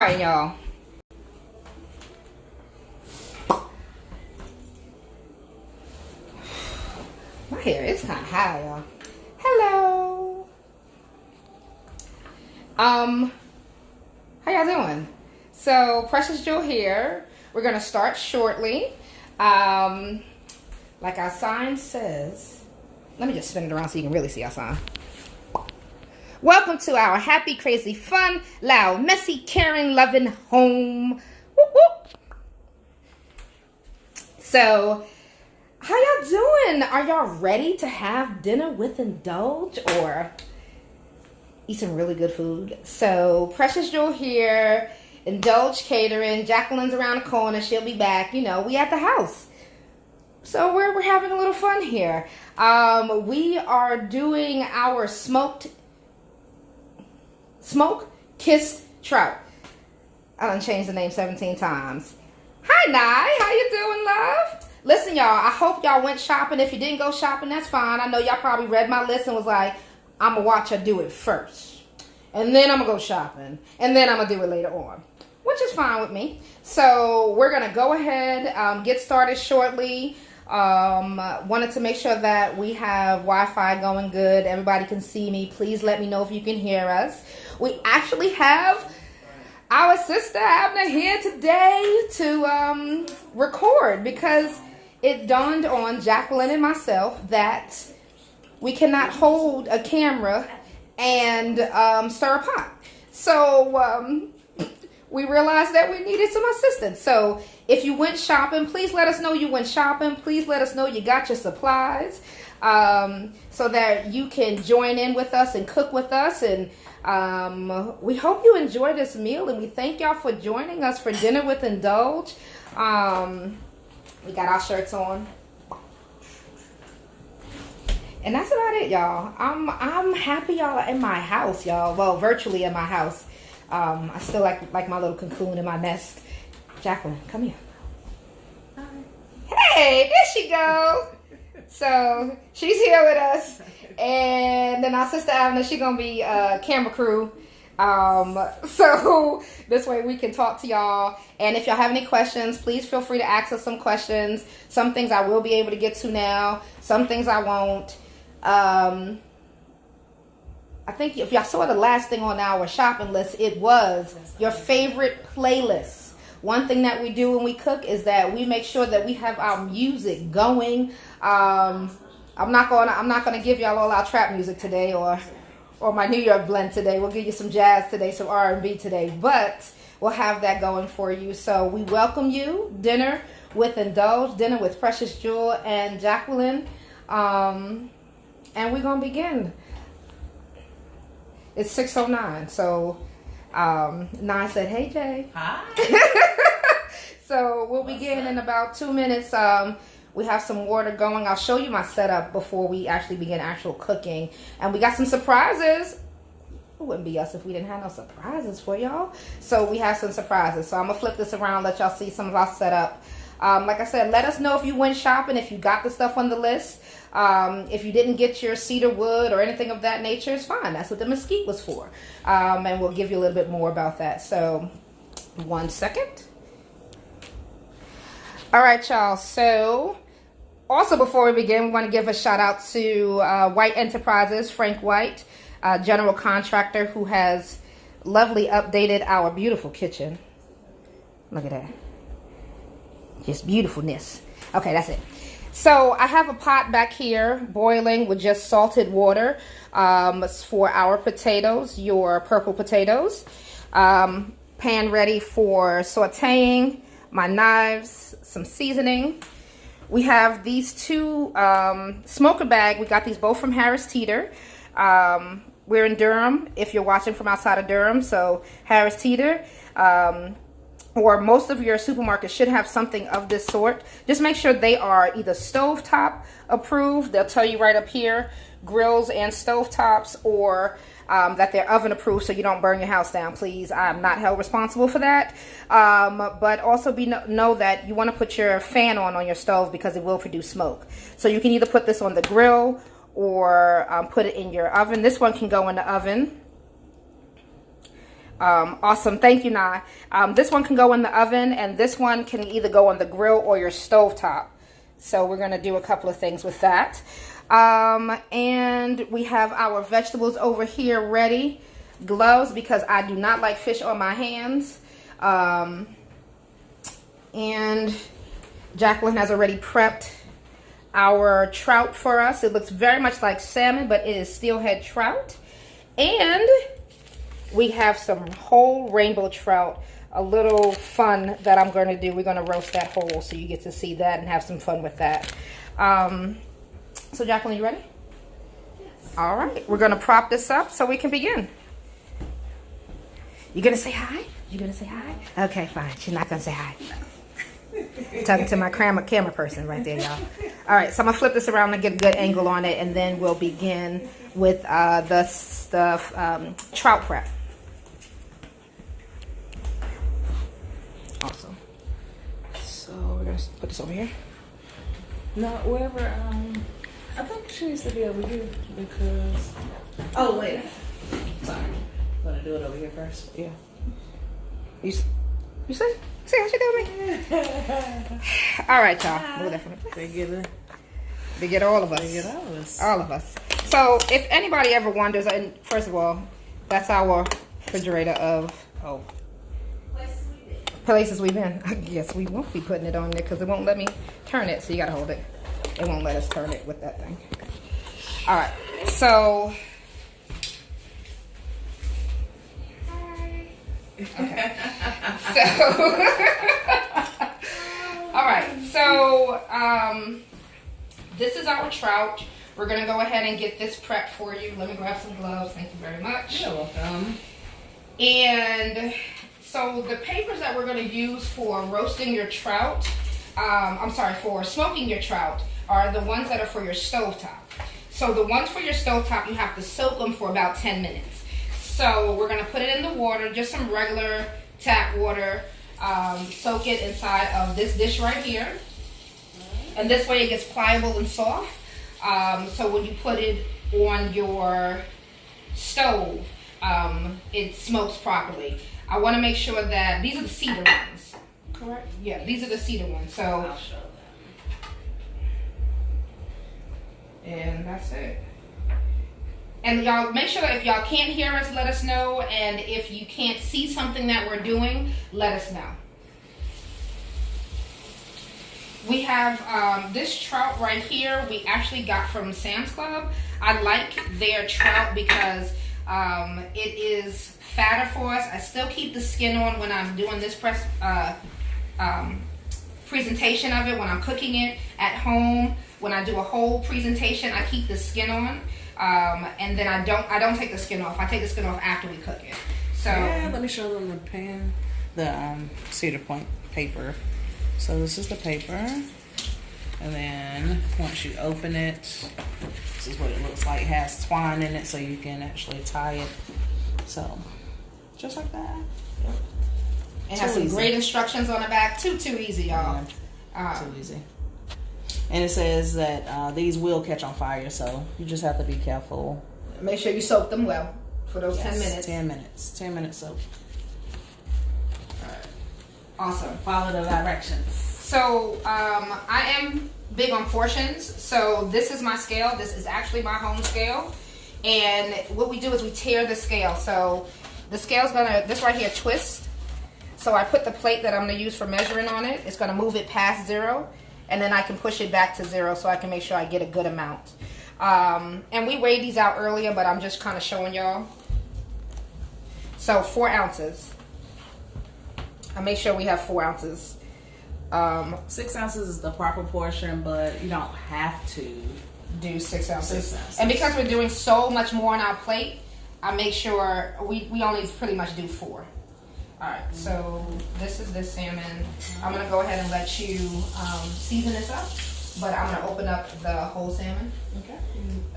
right, y'all. My hair is kind of high, y'all. Hello. How y'all doing? So, Precious Jewel here. We're gonna start shortly. Like our sign says. Let me just spin it around so you can really see our sign. Welcome to our happy, crazy, fun, loud, messy, caring, loving home. Whoop, whoop. So, how y'all doing? Are y'all ready to have dinner with Indulge or eat some really good food? So, Precious Jewel here, Indulge Catering. Jacqueline's around the corner. She'll be back. You know, we at the house. So, we're having a little fun here. We are doing our smoked KISSED TROUT. I done changed the name 17 times. Hi, Nye. How you doing, love? Listen, y'all, I hope y'all went shopping. If you didn't go shopping, that's fine. I know y'all probably read my list and was like, I'm going to watch her do it first. And then I'm going to go shopping. And then I'm going to do it later on. Which is fine with me. So we're going to go ahead, get started shortly. Wanted to make sure that we have Wi-Fi going good. Everybody can see me. Please let me know if you can hear us. We actually have our sister Abner here today to record because it dawned on Jacqueline and myself that we cannot hold a camera and stir a pot. So we realized that we needed some assistance. So if you went shopping, please let us know you went shopping. Please let us know you got your supplies so that you can join in with us and cook with us. And we hope you enjoy this meal, and we thank y'all for joining us for dinner with Indulge. We got our shirts on. And that's about it, y'all. I'm happy y'all are in my house, y'all. Well, virtually in my house. I still like my little cocoon in my nest. Jacqueline, come here. Hi. Hey, there she go. So she's here with us, and then our sister Avna, she's gonna be camera crew. So this way we can talk to y'all. And if y'all have any questions, please feel free to ask us some questions. Some things I will be able to get to now. Some things I won't. I think if y'all saw the last thing on our shopping list, it was your favorite playlists. One thing that we do when we cook is that we make sure that we have our music going. I'm not gonna give y'all all our trap music today or my New York blend today. We'll give you some jazz today, some R&B today, but we'll have that going for you. So we welcome you. Dinner with Indulge, dinner with Precious Jewel and Jacqueline, and we're gonna begin. It's 6:09, so Nye said, "Hey Jay." Hi. So we'll begin in about 2 minutes. We have some water going. I'll show you my setup before we actually begin actual cooking. And we got some surprises. It wouldn't be us if we didn't have no surprises for y'all. So we have some surprises. So I'm going to flip this around, let y'all see some of our setup. Like I said, let us know if you went shopping, if you got the stuff on the list. If you didn't get your cedar wood or anything of that nature, it's fine. That's what the mesquite was for. And we'll give you a little bit more about that. So 1 second. All right, y'all. So also before we begin, we want to give a shout out to White Enterprises, Frank White, general contractor who has lovely updated our beautiful kitchen. Look at that. Just beautifulness. Okay, that's it. So I have a pot back here boiling with just salted water for our potatoes, your purple potatoes. Pan ready for sauteing, my knives, some seasoning. We have these two smoker bag. We got these both from Harris Teeter. We're in Durham if you're watching from outside of Durham. So Harris Teeter. Or most of your supermarkets should have something of this sort. Just make sure they are either stovetop approved. They'll tell you right up here, grills and stovetops, or that they're oven approved so you don't burn your house down, please. I'm not held responsible for that. But also know that you want to put your fan on your stove because it will produce smoke. So you can either put this on the grill or put it in your oven. This one can go in the oven. Awesome. Thank you, Nye. This one can go in the oven, and this one can either go on the grill or your stovetop. So we're going to do a couple of things with that. And we have our vegetables over here ready. Gloves, because I do not like fish on my hands. And Jacqueline has already prepped our trout for us. It looks very much like salmon, but it is steelhead trout. And we have some whole rainbow trout. A little fun that I'm going to do. We're going to roast that whole so you get to see that and have some fun with that. So Jacqueline, you ready? Yes. All right. We're going to prop this up so we can begin. You going to say hi? You going to say hi? Okay, fine. She's not going to say hi. Talking to my camera person right there, y'all. All right, so I'm going to flip this around and get a good angle on it, and then we'll begin with the trout prep. Awesome. So we're going to put this over here. No, wherever, I think she needs to be over here because... Oh, wait. Sorry. I'm going to do it over here first. Yeah. You see? See how she doing me? All right, y'all. Move that from the They get all of us. They get all of us. All of us. So if anybody ever wonders, and first of all, that's our refrigerator of places we've been. I guess we won't be putting it on there because it won't let me turn it. So you gotta hold it. It won't let us turn it with that thing. All right. So. Okay. All right. So this is our trout. We're gonna go ahead and get this prepped for you. Let me grab some gloves. Thank you very much. You're welcome. And so the papers that we're gonna use for roasting your trout, for smoking your trout, are the ones that are for your stovetop. So the ones for your stovetop, you have to soak them for about 10 minutes. So we're gonna put it in the water, just some regular tap water. Soak it inside of this dish right here. And this way it gets pliable and soft. So when you put it on your stove, it smokes properly. I want to make sure that these are the cedar ones. Correct? Yeah, these are the cedar ones. So, I'll show them. And that's it. And y'all, make sure that if y'all can't hear us, let us know. And if you can't see something that we're doing, let us know. We have this trout right here. We actually got from Sam's Club. I like their trout because it is fatter for us. I still keep the skin on when I'm doing this presentation of it, when I'm cooking it at home. When I do a whole presentation, I keep the skin on. And then I don't take the skin off. I take the skin off after we cook it. So yeah, let me show them the pan, the Cedar Point paper. So this is the paper, and then once you open it, this is what it looks like. It has twine in it, so you can actually tie it. So just like that. Yep. It has some great instructions on the back. Too easy, y'all. Too easy. And it says that these will catch on fire, so you just have to be careful. Make sure you soak them well for those 10 minutes. 10 minutes. 10 minutes soak. All right. Awesome. Follow the directions. So I am big on portions. So this is my scale. This is actually my home scale. And what we do is we tear the scale. So the scale's this right here twist. So I put the plate that I'm going to use for measuring on it. It's going to move it past 0. And then I can push it back to 0 so I can make sure I get a good amount. And we weighed these out earlier, but I'm just kind of showing y'all. So 4 ounces. I make sure we have 4 ounces. 6 ounces is the proper portion, but you don't have to do 6 ounces. 6 ounces. And because we're doing so much more on our plate, I make sure we only pretty much do 4. Alright, so this is this salmon. I'm going to go ahead and let you season this up, but I'm going to open up the whole salmon. Okay.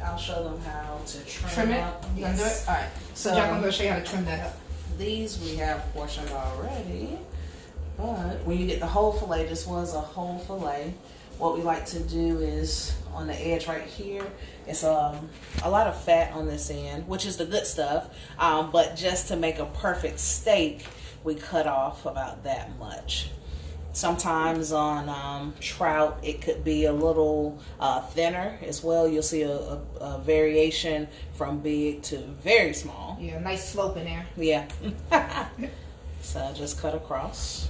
I'll show them how to trim it. up. You going to do it? Alright, so Jacqueline's going to show you how to trim that up. These we have portioned already, but when you get the whole fillet, this was a whole fillet. what we like to do is on the edge right here, it's a lot of fat on this end, which is the good stuff. But just to make a perfect steak, we cut off about that much. Sometimes on trout, it could be a little thinner as well. You'll see a variation from big to very small. Yeah, nice slope in there. Yeah. So just cut across.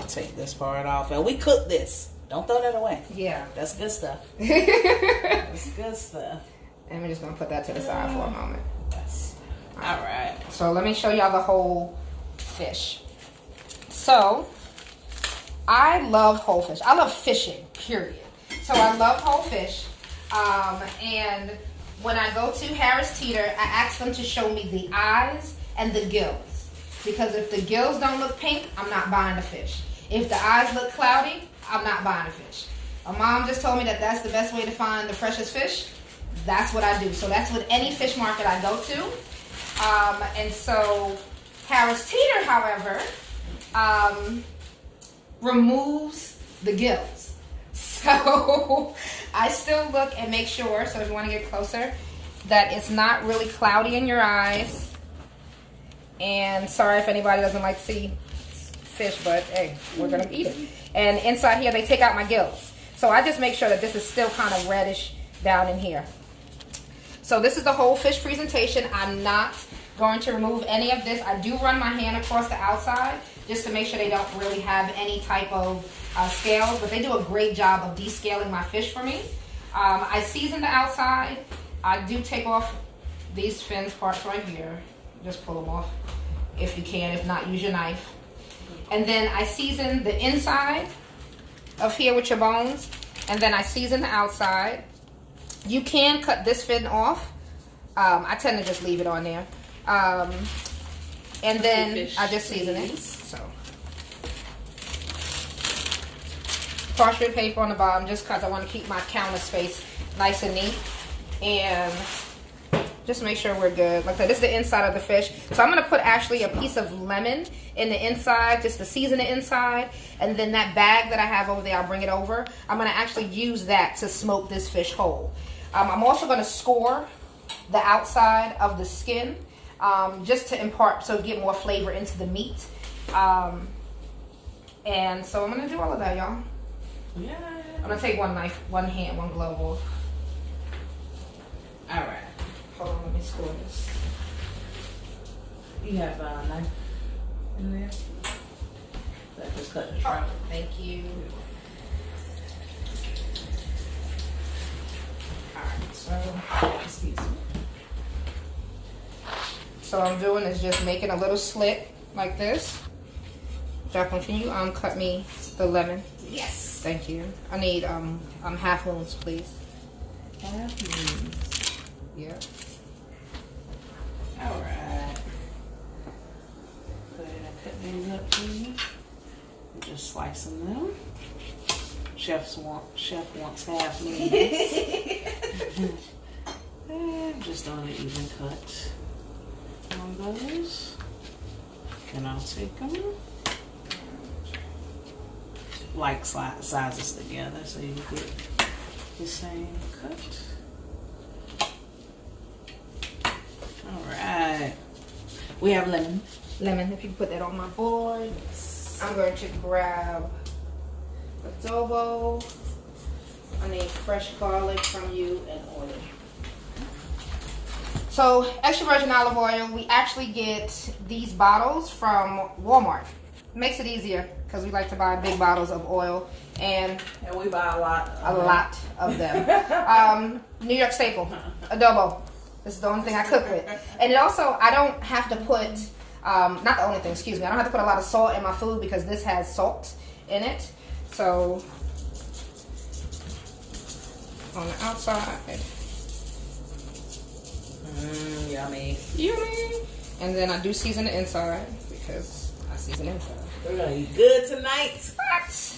Take this part off. And we cook this. Don't throw that away. Yeah. That's good stuff. That's good stuff. And we're just going to put that to the side for a moment. Yes. All right. So let me show y'all the whole fish. So, I love whole fish. I love fishing, period. So I love whole fish. And when I go to Harris Teeter, I ask them to show me the eyes and the gills. Because if the gills don't look pink, I'm not buying the fish. If the eyes look cloudy, I'm not buying the fish. My mom just told me that that's the best way to find the freshest fish. That's what I do. So that's with any fish market I go to. And so Harris Teeter, however, removes the gills. So I still look and make sure, so if you want to get closer, that it's not really cloudy in your eyes. And sorry if anybody doesn't like to see fish, but hey, we're going to eat it. And inside here, they take out my gills. So I just make sure that this is still kind of reddish down in here. So this is the whole fish presentation. I'm not going to remove any of this. I do run my hand across the outside just to make sure they don't really have any type of scales, but they do a great job of descaling my fish for me. I season the outside. I do take off these fins parts right here. Just pull them off if you can. If not, use your knife. And then I season the inside of here with your bones, and then I season the outside. You can cut this fin off. I tend to just leave it on there. And then I just season it. So, parchment paper on the bottom, just because I want to keep my counter space nice and neat. And just make sure we're good. Like I said, this is the inside of the fish. So I'm going to put actually a piece of lemon in the inside just to season the inside. And then that bag that I have over there, I'll bring it over. I'm going to actually use that to smoke this fish whole. I'm also going to score the outside of the skin just to impart, so get more flavor into the meat. And so I'm going to do all of that, y'all. Yeah. I'm going to take one knife, one hand, one glove off. All right. Hold on, let me score this. You have a knife in there? That just cut the trout. Thank you. Alright, Excuse me. so I'm doing is just making a little slit like this. Jacqueline, can you cut me the lemon? Yes. Thank you. I need half moons, please. Half moons. Yeah. All right. Go ahead and cut these up for you. Just slicing them. Chef wants half moons. And just on an even cut on those. And I'll take them like sizes together so you get the same cut. All right. We have lemon. Lemon, if you put that on my board. I'm going to grab adobo. I need fresh garlic from you and oil. So, extra virgin olive oil, we actually get these bottles from Walmart. Makes it easier because we like to buy big bottles of oil, and we buy a lot of them. New York staple, adobo. This is the only thing I cook with. And it also, I don't have to put, not the only thing, excuse me, I don't have to put a lot of salt in my food because this has salt in it. So, on the outside. Yummy. Yummy. And then I do season the inside because I season inside. We're going to eat good tonight. What?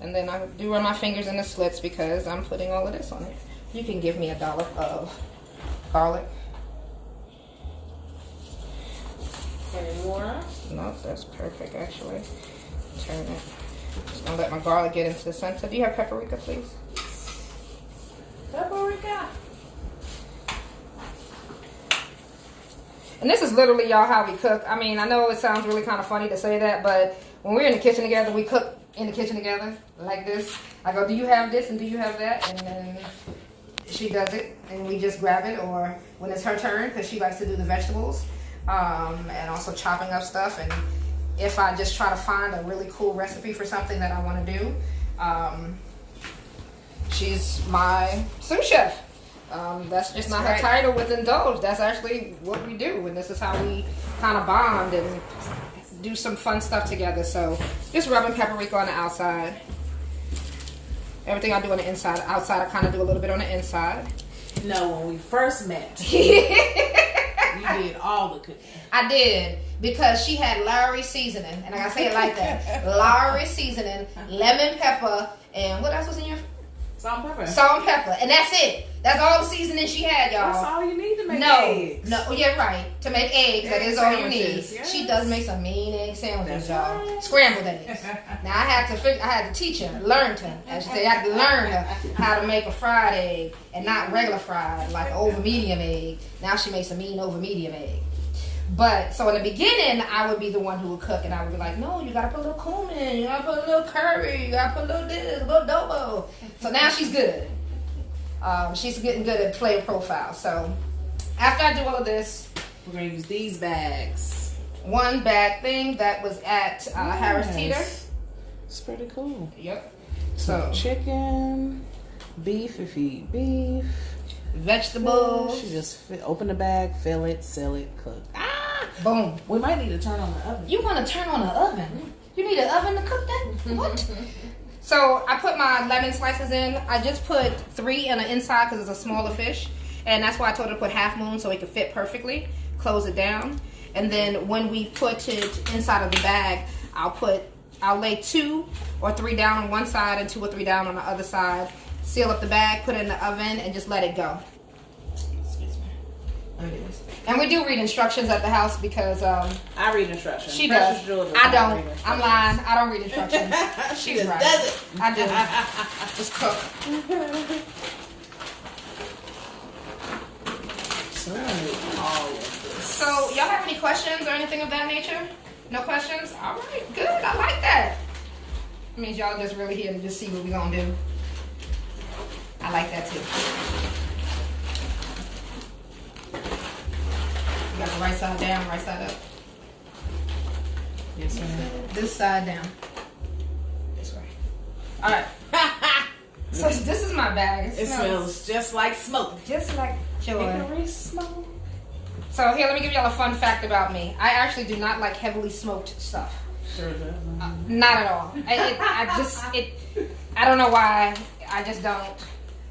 And then I do run my fingers in the slits because I'm putting all of this on it. You can give me a dollop of garlic. Any more? No, that's perfect actually. Turn it. Just gonna let my garlic get into the center. Do you have paprika, please? Paprika. And this is literally, y'all, how we cook. I mean, I know it sounds really kind of funny to say that, but when we're in the kitchen together, we cook in the kitchen together like this. I go, do you have this and do you have that? And then she does it, and we just grab it. Or when it's her turn, because she likes to do the vegetables, and also chopping up stuff. And if I just try to find a really cool recipe for something that I want to do, she's my sous chef. That's just not her title with Indulge. That's actually what we do, and this is how we kind of bond and do some fun stuff together. So just rubbing paprika on the outside. Everything I do on the inside. Outside I kind of do a little bit on the inside. No, when we first met, you did all the cooking. I did, because she had Lowry seasoning, and I gotta say it like that. Lowry seasoning, lemon pepper, and what else was in your? Salt and pepper. Salt and pepper, and that's it. That's all the seasoning she had, y'all. That's all you need to make eggs. No, yeah, right. To make eggs, that is all you need. Yes. She does make some mean egg sandwiches, y'all. Right. Scrambled eggs. Now I had to teach her, learned her. I should say, I had to learn her how to make a fried egg and not regular fried, like an over medium egg. Now she makes a mean over medium egg. But so in the beginning, I would be the one who would cook, and I would be like, no, you gotta put a little cumin, you gotta put a little curry, you gotta put a little this, a little adobo. So now she's good. She's getting good at flavor profile. So after I do all of this, we're gonna use these bags. One bag thing that was at Harris Teeter. It's pretty cool. Yep. So chicken, beef if you eat beef, vegetables. You just open the bag, fill it, seal it, cook. Boom. We might need to turn on the oven. You want to turn on the oven? You need an oven to cook that? What? So I put my lemon slices in. I just put 3 on the inside because it's a smaller fish. And that's why I told her to put half moon so it could fit perfectly. Close it down. And then when we put it inside of the bag, I'll lay 2 or 3 down on one side and 2 or 3 down on the other side. Seal up the bag, put it in the oven, and just let it go. Excuse me. Let me do this. And we do read instructions at the house because I read instructions. She does. I don't. I'm lying. I don't read instructions. She She's just right. does it. I do. Just cook. So we're gonna do all of this. So y'all have any questions or anything of that nature? No questions? All right. Good. I like that. It means y'all just really here to just see what we're gonna do. I like that too. You got the right side down, right side up. Yes, ma'am. This side down. This way. All right. So this is my bag. It smells just like smoke. Just like joy. Hickory smoke. So here, let me give y'all a fun fact about me. I actually do not like heavily smoked stuff. Sure does. Not at all. I don't know why. I just don't.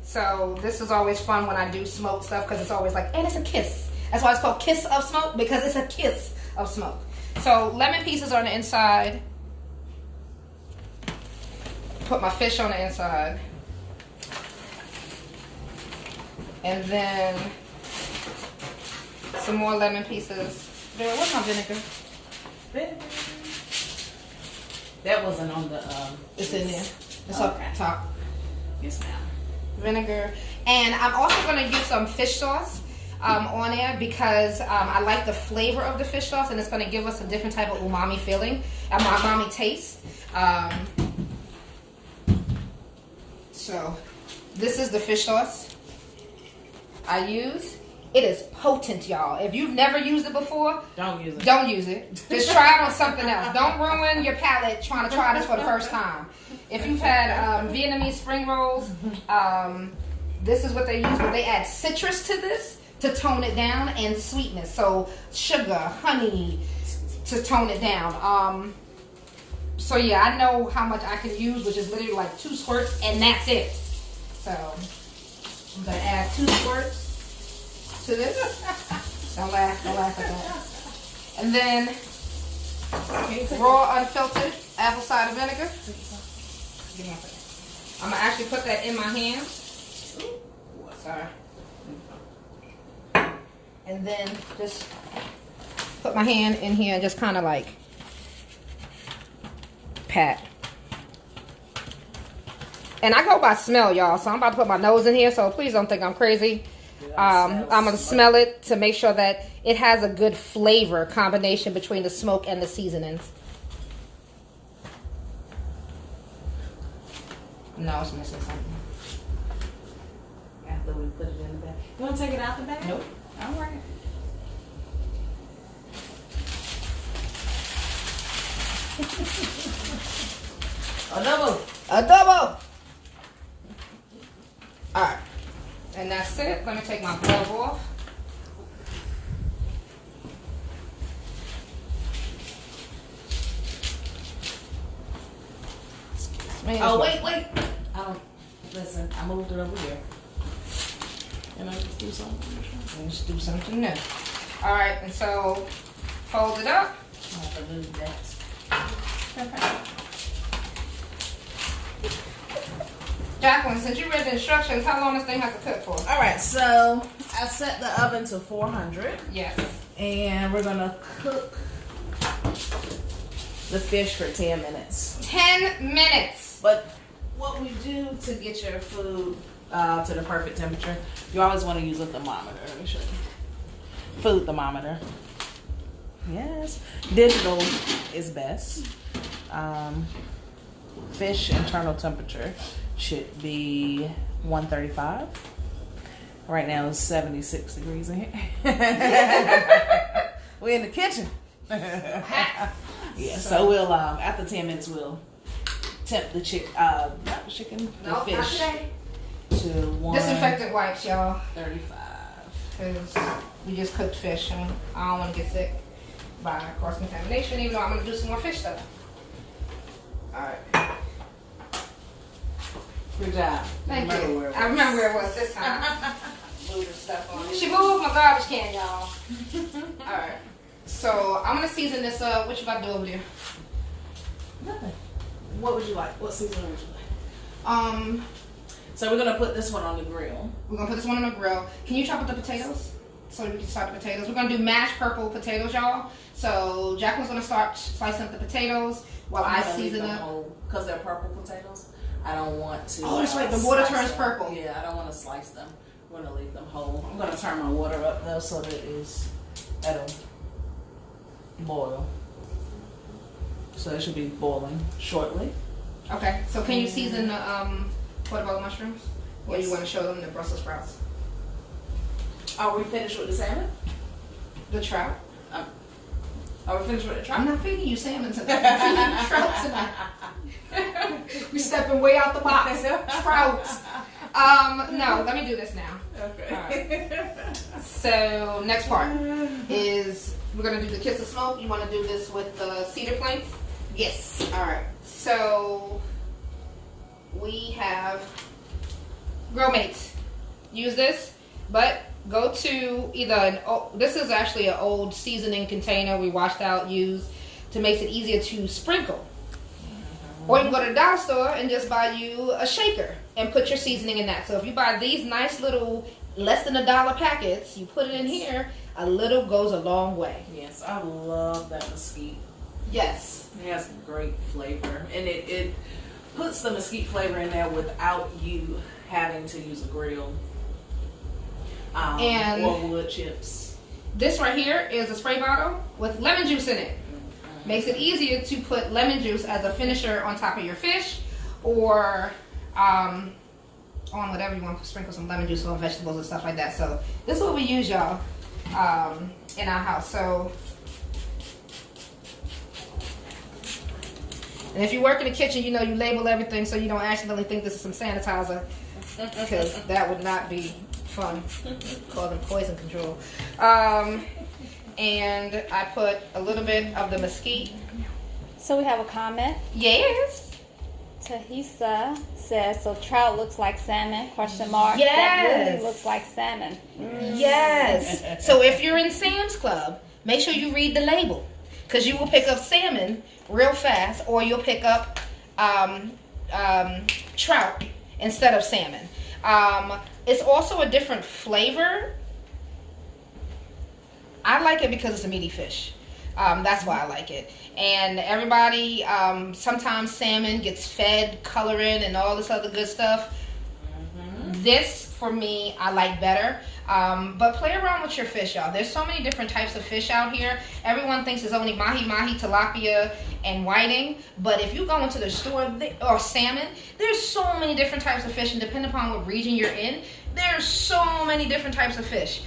So this is always fun when I do smoke stuff because it's always like, and it's a kiss. That's why it's called Kiss of Smoke, because it's a kiss of smoke. So lemon pieces on the inside. Put my fish on the inside. And then some more lemon pieces. What's my vinegar? That wasn't on the It's in there. It's okay. up top. Yes, ma'am. Vinegar. And I'm also going to use some fish sauce on there because I like the flavor of the fish sauce, and it's going to give us a different type of umami feeling, umami taste. So this is the fish sauce I use. It is potent, y'all. If you've never used it before, don't use it. Don't use it. Just try it on something else. Don't ruin your palate trying to try this for the first time. If you've had Vietnamese spring rolls, this is what they use, but they add citrus to this to tone it down, and sweetness. So sugar, honey to tone it down. So yeah, I know how much I can use, which is literally like 2 squirts, and that's it. So I'm gonna add 2 squirts to this. Don't laugh at that. And then raw unfiltered apple cider vinegar. I'm gonna actually put that in my hand. Sorry. And then just put my hand in here and just kind of like pat And I go by smell, y'all. So I'm about to put my nose in here. So please don't think I'm crazy. I'm going to smell it to make sure that it has a good flavor combination between the smoke and the seasonings. No, it's missing something. After we put it in the bag. You want to take it out the bag? Nope. All right. A double. All right. And that's it. Let me take my glove off. Oh, wait. Listen, I moved it over here. And I just do something. Let's do something new. All right, and so fold it up. I have to move that. Jacqueline, since you read the instructions, how long this thing has to cook for? All right, so I set the oven to 400. Yes. And we're gonna cook the fish for 10 minutes. 10 minutes. But what we do to get your food to the perfect temperature, you always want to use a thermometer. Let me show you. Food thermometer. Yes. Digital is best. Fish internal temperature should be 135. Right now it's 76 degrees in here. We're in the kitchen. Yeah, so we'll after 10 minutes we'll temp the fish Not today. to 135. Disinfectant wipes, y'all. Because we just cooked fish and I don't want to get sick by cross contamination, even though I'm going to do some more fish stuff. Alright. Good job. Thank you. I remember where it was this time. Moving stuff on. She moved my garbage can, y'all. Alright. So I'm going to season this up. What you about to do over there? Nothing. What would you like? What seasoning would you like? So we're gonna put this one on the grill. We're gonna put this one on the grill. Can you chop up the potatoes? So we can start the potatoes. We're gonna do mashed purple potatoes, y'all. So Jacqueline's gonna start slicing up the potatoes while I season up. Because they're purple potatoes. I don't want to. Oh, that's right. The water turns purple. Yeah, I don't want to slice them. I'm gonna leave them whole. I'm gonna turn my water up though, so that it'll boil. So it should be boiling shortly. Okay. So can you season the portobello mushrooms? Or you want to show them the Brussels sprouts? Are we finished with the salmon? The trout. Are we finished with the trout? I'm not feeding you salmon tonight. I'm feeding you trout tonight. We're stepping way out the box. Trout. No, let me do this now. Okay. Right. So next part is we're gonna do the kiss of smoke. You want to do this with the cedar planks? Yes. All right. So we have Grill Mates. Use this, but go to either this is actually an old seasoning container we washed out, used to make it easier to sprinkle. Or you can go to the dollar store and just buy you a shaker and put your seasoning in that. So if you buy these nice little less than $1 packets, you put it in here, a little goes a long way. Yes, I love that mesquite. Yes. It has great flavor. And it puts the mesquite flavor in there without you having to use a grill or wood chips. This right here is a spray bottle with lemon juice in it. Makes it easier to put lemon juice as a finisher on top of your fish or on whatever you want to sprinkle some lemon juice on vegetables and stuff like that. So this is what we use, y'all, in our house. So, and if you work in the kitchen, you know you label everything so you don't accidentally think this is some sanitizer, because that would not be fun. Call them poison control. And I put a little bit of the mesquite. So we have a comment. Yes. Tahisa says, so trout looks like salmon, question mark. Yes. That really looks like salmon. Yes. So if you're in Sam's Club, make sure you read the label, because you will pick up salmon real fast, or you'll pick up trout instead of salmon. It's also a different flavor. I like it because it's a meaty fish. That's why I like it. And everybody, sometimes salmon gets fed coloring and all this other good stuff. This, for me, I like better. But play around with your fish, y'all. There's so many different types of fish out here. Everyone thinks it's only mahi-mahi, tilapia, and whiting. But if you go into the store, or salmon, there's so many different types of fish. And depending upon what region you're in, there's so many different types of fish.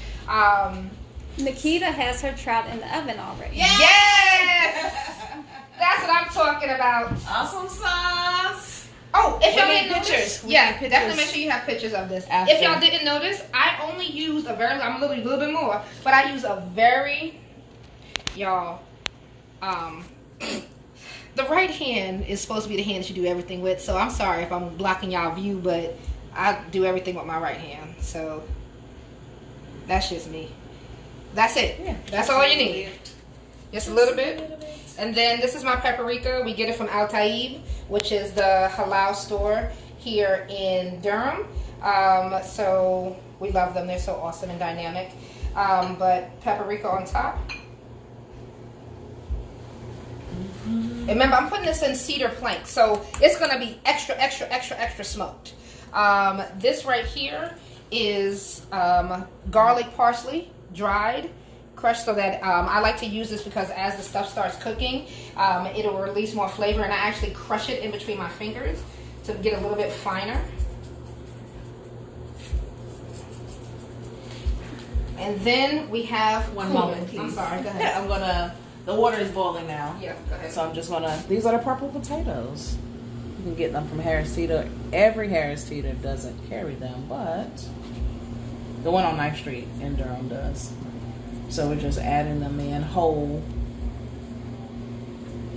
Nikita has her trout in the oven already. Yes! That's what I'm talking about. Awesome sauce. Oh, if y'all need didn't pictures. notice, definitely make sure you have pictures of this. After. If y'all didn't notice, I only use a very, I'm a little bit more, but I use a very, y'all, the right hand is supposed to be the hand that you do everything with, so I'm sorry if I'm blocking y'all view, but I do everything with my right hand, so that's just me. That's it. Yeah, that's all you need. Just a little bit. And then this is my paprika. We get it from Al Taib, which is the halal store here in Durham. So we love them. They're so awesome and dynamic. But paprika on top. Remember, I'm putting this in cedar plank, so it's going to be extra, extra, extra, extra smoked. This right here is garlic parsley, dried, crushed, so that I like to use this because as the stuff starts cooking, it'll release more flavor, and I actually crush it in between my fingers to get a little bit finer. And then we have One cumin. moment, please. I'm sorry, go ahead. The water is boiling now. Yeah, go ahead. So I'm just these are the purple potatoes. You can get them from Harris Teeter. Every Harris Teeter doesn't carry them, but the one on 9th Street in Durham does. So we're just adding them in whole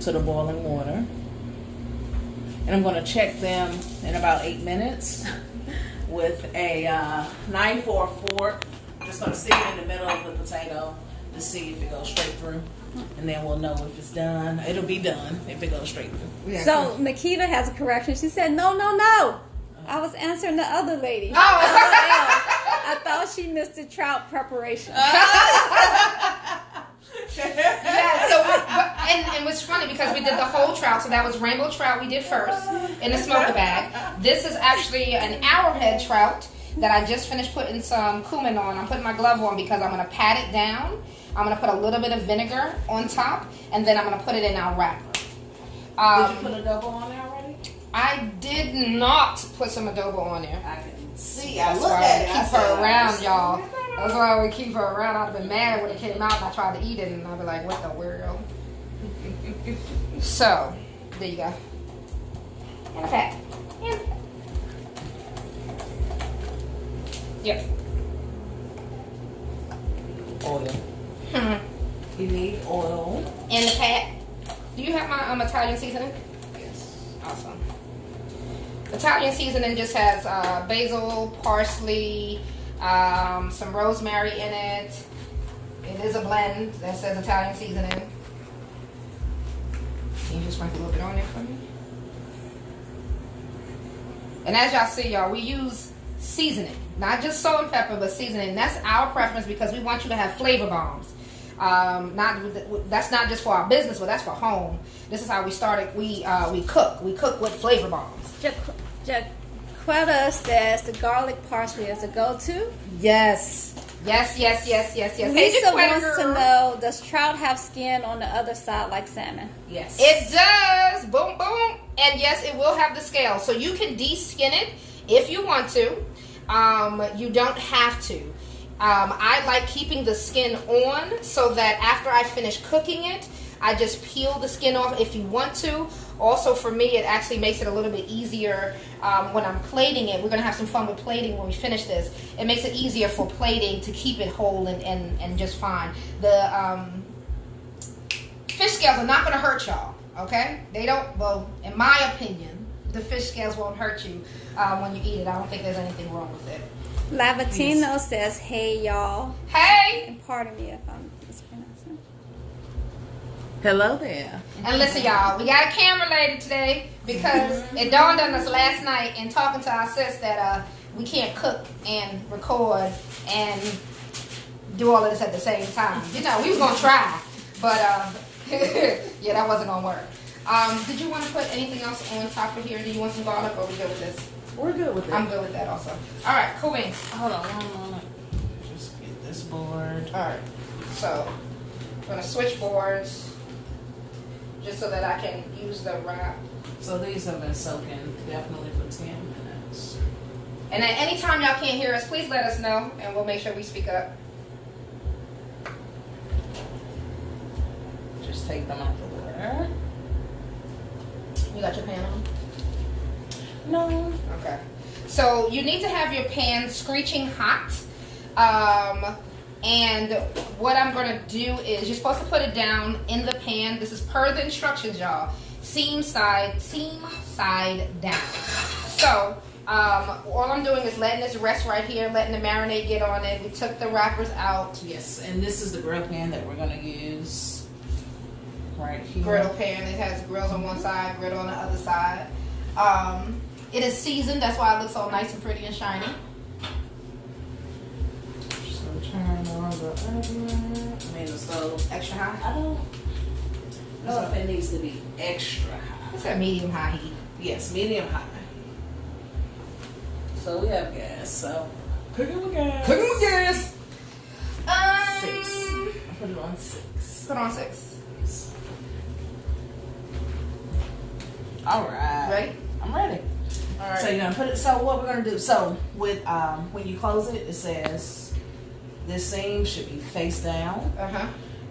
to the boiling water. And I'm going to check them in about 8 minutes with a knife or a fork. Just going to stick it in the middle of the potato to see if it goes straight through. And then we'll know if it's done. It'll be done if it goes straight through. Yeah, So Nikita has a correction. She said, no. I was answering the other lady. Oh. I thought she missed the trout preparation. Yeah, so and what's funny because we did the whole trout, so that was rainbow trout we did first in the smoker bag. This is actually an arrowhead trout that I just finished putting some cumin on. I'm putting my glove on because I'm going to pat it down. I'm going to put a little bit of vinegar on top, and then I'm going to put it in our wrapper. Did you put adobo on there already? I did not put some adobo on there. I can see. That's why I keep her around, y'all. That's why I would keep her around. I'd have been mad when it came out and I tried to eat it, and I'd be like, what the world? So, there you go. And a pat. Yep. Oil. You need oil. And the pat. Do you have my Italian seasoning? Yes. Awesome. Italian seasoning just has basil, parsley, some rosemary in it. It is a blend that says Italian seasoning. Can you just sprinkle a little bit on there for me? And as y'all see, y'all, we use seasoning. Not just salt and pepper, but seasoning. That's our preference because we want you to have flavor bombs. That's not just for our business, but that's for home. This is how we started. We cook. We cook with flavor bombs. Jaquetta says the garlic parsley is a go-to. Yes. Yes. Lisa Jaquetta wants girl. to know, does trout have skin on the other side like salmon? Yes. It does. Boom, boom. And yes, it will have the scale. So you can de-skin it if you want to. You don't have to. I like keeping the skin on so that after I finish cooking it, I just peel the skin off if you want to. Also, for me, it actually makes it a little bit easier when I'm plating it. We're going to have some fun with plating when we finish this. It makes it easier for plating to keep it whole and just fine. The fish scales are not going to hurt y'all, okay? They don't, well, in my opinion, the fish scales won't hurt you when you eat it. I don't think there's anything wrong with it. Lavatino says, hey, y'all. Hey! And pardon me if I'm mispronouncing. Hello there. And listen, y'all, we got a camera lady today because it dawned on us last night in talking to our sis that we can't cook and record and do all of this at the same time. You know, we was going to try, But yeah, that wasn't gonna work. Did you want to put anything else on top of here? Do you want some garlic, or are we good with this? We're good with it. I'm good with that also. All right, cool beans. Hold on one moment. Just get this board. All right, so I'm gonna switch boards just so that I can use the wrap. So these have been soaking definitely for 10 minutes. And at any time y'all can't hear us, please let us know, and we'll make sure we speak up. Just take them out the water. You got your pan on? No. Okay. So you need to have your pan screeching hot. And what I'm going to do is you're supposed to put it down in the pan. This is per the instructions, y'all. Seam side down. So all I'm doing is letting this rest right here, letting the marinade get on it. We took the wrappers out. Yes, and this is the grill pan that we're going to use right here. Griddle pan. It has grills on one side, griddle on the other side. It is seasoned. That's why it looks all nice and pretty and shiny. So turn on the oven. I mean the stove. Extra high? I don't know if it needs to be extra high. It's a medium high heat. Yes, medium high. So we have gas. So cooking with gas. Cooking with gas. 6. I put it on 6. Put on 6. All right. Ready? I'm ready. All right. So you're gonna put it. So what we're gonna do? So with when you close it, it says this seam should be face down.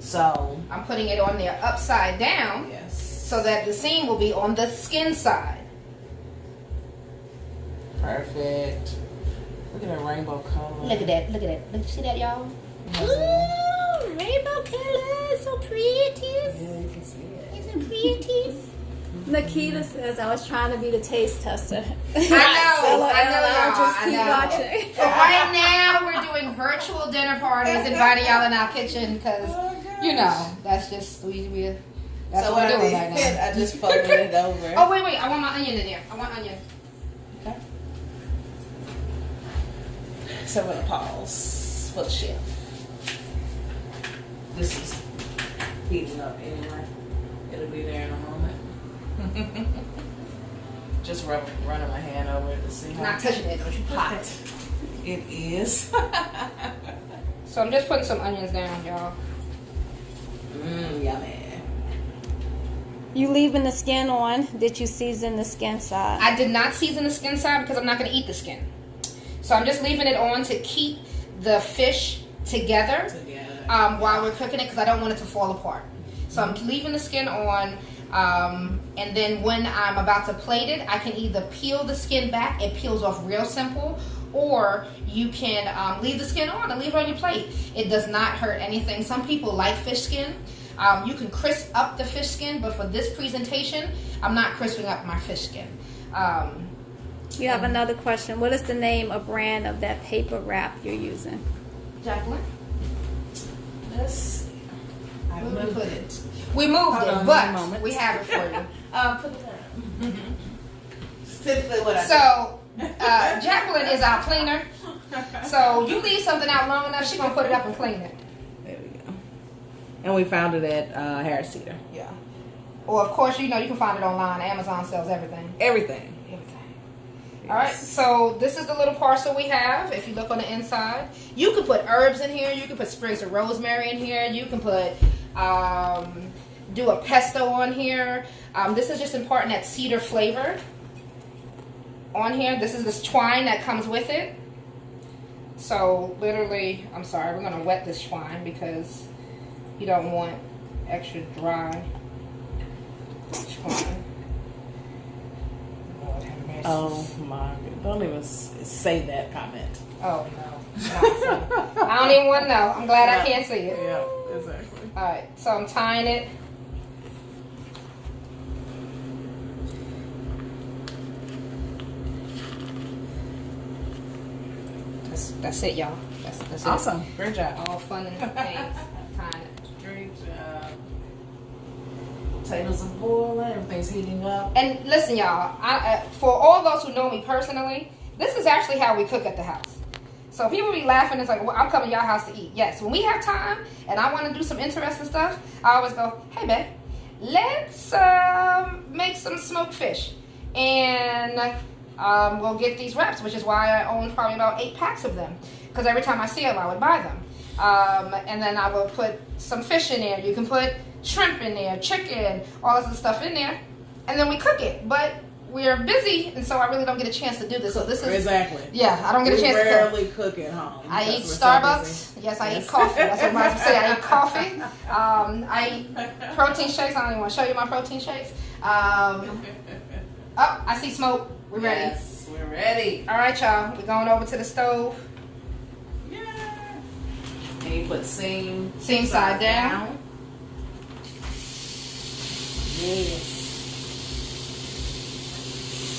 So I'm putting it on there upside down. yes. So that the seam will be on the skin side. Perfect. Look at that rainbow color. Look at that. Look at that. Look, see that, y'all? Yeah, Rainbow color. So pretty. you can see it. It's so pretty. Nikita says I was trying to be the taste tester. I know, I'll just keep y'all. watching. So right now we're doing virtual dinner parties, inviting y'all in our kitchen because you know that's just we that's So what we're doing I right did, now. I just folded it over. Oh wait, I want my onion in there. I want onion. Okay. So we're gonna pause for the chef. This is heating up anyway. It'll be there in a moment. Just running my hand over it to see how Not touching it, don't you? hot it is. So I'm just putting some onions down, y'all. Yummy. You leaving the skin on? Did you season the skin side? I did not season the skin side because I'm not going to eat the skin. So I'm just leaving it on to keep the fish together while we're cooking it because I don't want it to fall apart. So I'm leaving the skin on, and then when I'm about to plate it, I can either peel the skin back. It peels off real simple. Or you can leave the skin on and leave it on your plate. It does not hurt anything. Some people like fish skin. You can crisp up the fish skin, but for this presentation, I'm not crisping up my fish skin. You have another question. What is the name or brand of that paper wrap you're using? Jacqueline? Let's see. I moved it. We moved Hold it, on but a moment. we have it for you. Put it down. Typically what I do. So, Jacqueline is our cleaner. So, you leave something out long enough, she's going to put it up and clean it. There we go. And we found it at Harris Teeter. Yeah. Or, of course, you know, you can find it online. Amazon sells everything. Everything. All right, so this is the little parcel we have. If you look on the inside, you can put herbs in here. You can put sprigs of rosemary in here. You can put, do a pesto on here. This is just imparting that cedar flavor on here. This is this twine that comes with it. So literally, I'm sorry, we're gonna wet this twine because you don't want extra dry twine. Oh my God. Don't even say that comment. Oh no. I don't even want to know. I'm glad I can't see it. Yeah, exactly. Alright, so I'm tying it. That's it, y'all. That's Awesome. it. Great job. All fun and things. Tying it. Great job. Potatoes are boiling. Everything's heating up. And listen, y'all, for all those who know me personally, this is actually how we cook at the house. So people be laughing. It's like, well, I'm coming to your house to eat. Yes, when we have time and I want to do some interesting stuff, I always go, hey, babe, let's make some smoked fish. And we'll get these wraps, which is why I own probably about 8 packs of them. Because every time I see them, I would buy them. And then I will put some fish in there. You can put shrimp in there, chicken, all this stuff in there. And then we cook it. But we're busy, and so I really don't get a chance to do this. So this is exactly. Yeah, I don't get a chance to cook. Rarely cook at home. I eat Starbucks. Yes, I eat coffee. That's what I was say. I eat coffee. I eat protein shakes. I don't even want to show you my protein shakes. Oh, I see smoke. We're ready. Yes, we're ready. All right, y'all. We're going over to the stove. Yeah. And you put seam side down. Yes.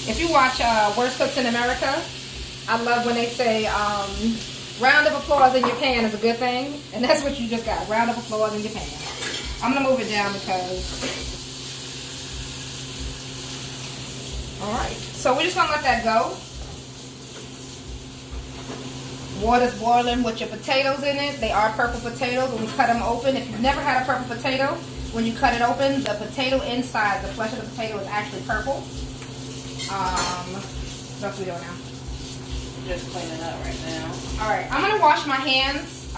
If you watch Worst Cooks in America, I love when they say round of applause in your pan is a good thing. And that's what you just got. Round of applause in your pan. I'm going to move it down because... Alright. So we're just going to let that go. Water's boiling with your potatoes in it. They are purple potatoes when we cut them open. If you've never had a purple potato, when you cut it open, the potato inside, the flesh of the potato is actually purple. What else are we doing now? Just cleaning up right now. Alright, I'm going to wash my hands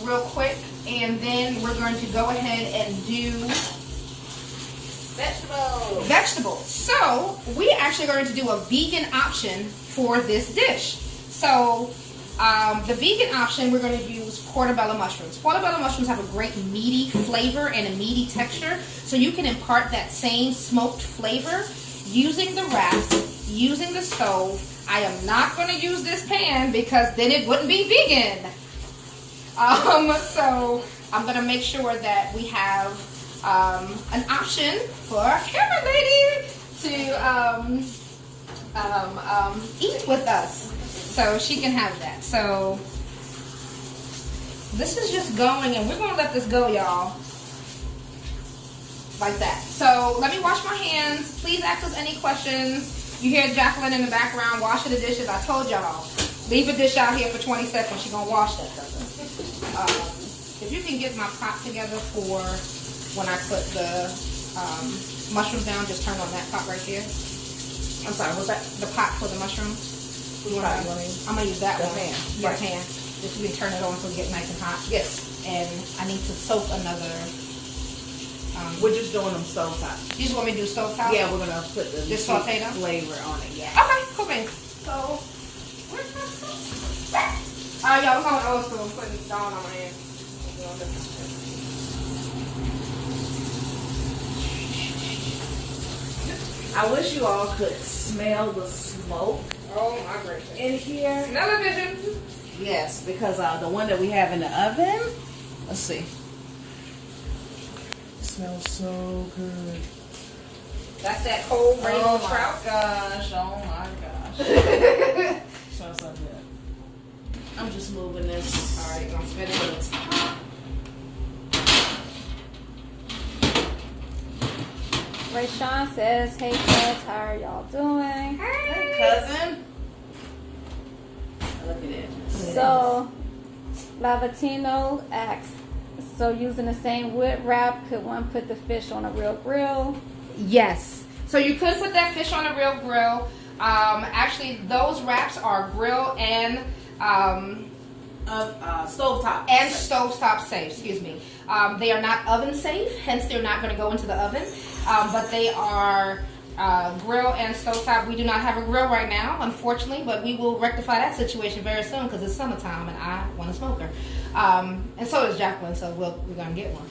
real quick, and then we're going to go ahead and do vegetables. So, we actually are going to do a vegan option for this dish. So, the vegan option, we're going to use portobello mushrooms. Portobello mushrooms have a great meaty flavor and a meaty texture, so you can impart that same smoked flavor using the wraps, using the stove. I am not going to use this pan because then it wouldn't be vegan. So I'm going to make sure that we have an option for our camera lady to eat with us. So she can have that. So this is just going, and we're going to let this go, y'all. Like that. So let me wash my hands. Please ask us any questions. You hear Jacqueline in the background washing the dishes. I told y'all, leave a dish out here for 20 seconds. She's gonna wash that stuff. If you can get my pot together for when I put the mushrooms down, just turn on that pot right there. I'm sorry, what's that? The pot for the mushrooms. I'm gonna use that one. Pan. Your pan. If you can turn it on so it gets nice and hot. Yes. And I need to soak another. We're just doing them stovetop. You just want me to do stovetop? Yeah, we're gonna put the saute them? flavor on it. Yeah. Okay, cool, man. So, where's my stove? Alright, y'all, we're going old school. I'm putting Dawn on my hand. I wish you all could smell the smoke. Oh my gracious. In here. Television. Yes, because the one that we have in the oven. Let's see. Smells so good. That's that cold rainbow trout. Oh my gosh. Smells so good. I'm just moving this. Alright, I'm gonna spin it to the top. Rayshawn says, hey guys, how are y'all doing? Hey, cousin. Look at it. So, Lavatino asks, so using the same wood wrap, could one put the fish on a real grill? Yes. So you could put that fish on a real grill. Actually, those wraps are grill and stovetop. And stovetop safe, excuse me. They are not oven safe, hence they're not going to go into the oven. But they are grill and stovetop. We do not have a grill right now, unfortunately, but we will rectify that situation very soon because it's summertime and I want a smoker. And so does Jacqueline, so we're going to get one.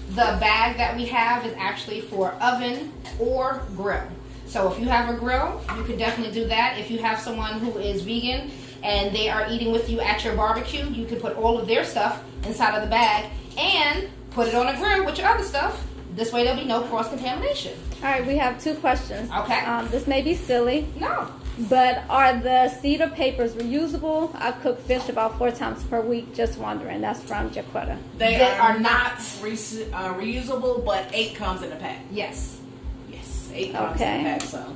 The bag that we have is actually for oven or grill. So if you have a grill, you can definitely do that. If you have someone who is vegan and they are eating with you at your barbecue, you can put all of their stuff inside of the bag and put it on a grill with your other stuff. This way there'll be no cross-contamination. All right, we have 2 questions. Okay. This may be silly. No. But are the cedar papers reusable? I cook fish about 4 times per week. Just wondering. That's from Jacqueline. They are not reusable, but 8 comes in a pack. Yes. Yes, 8 comes in a pack. So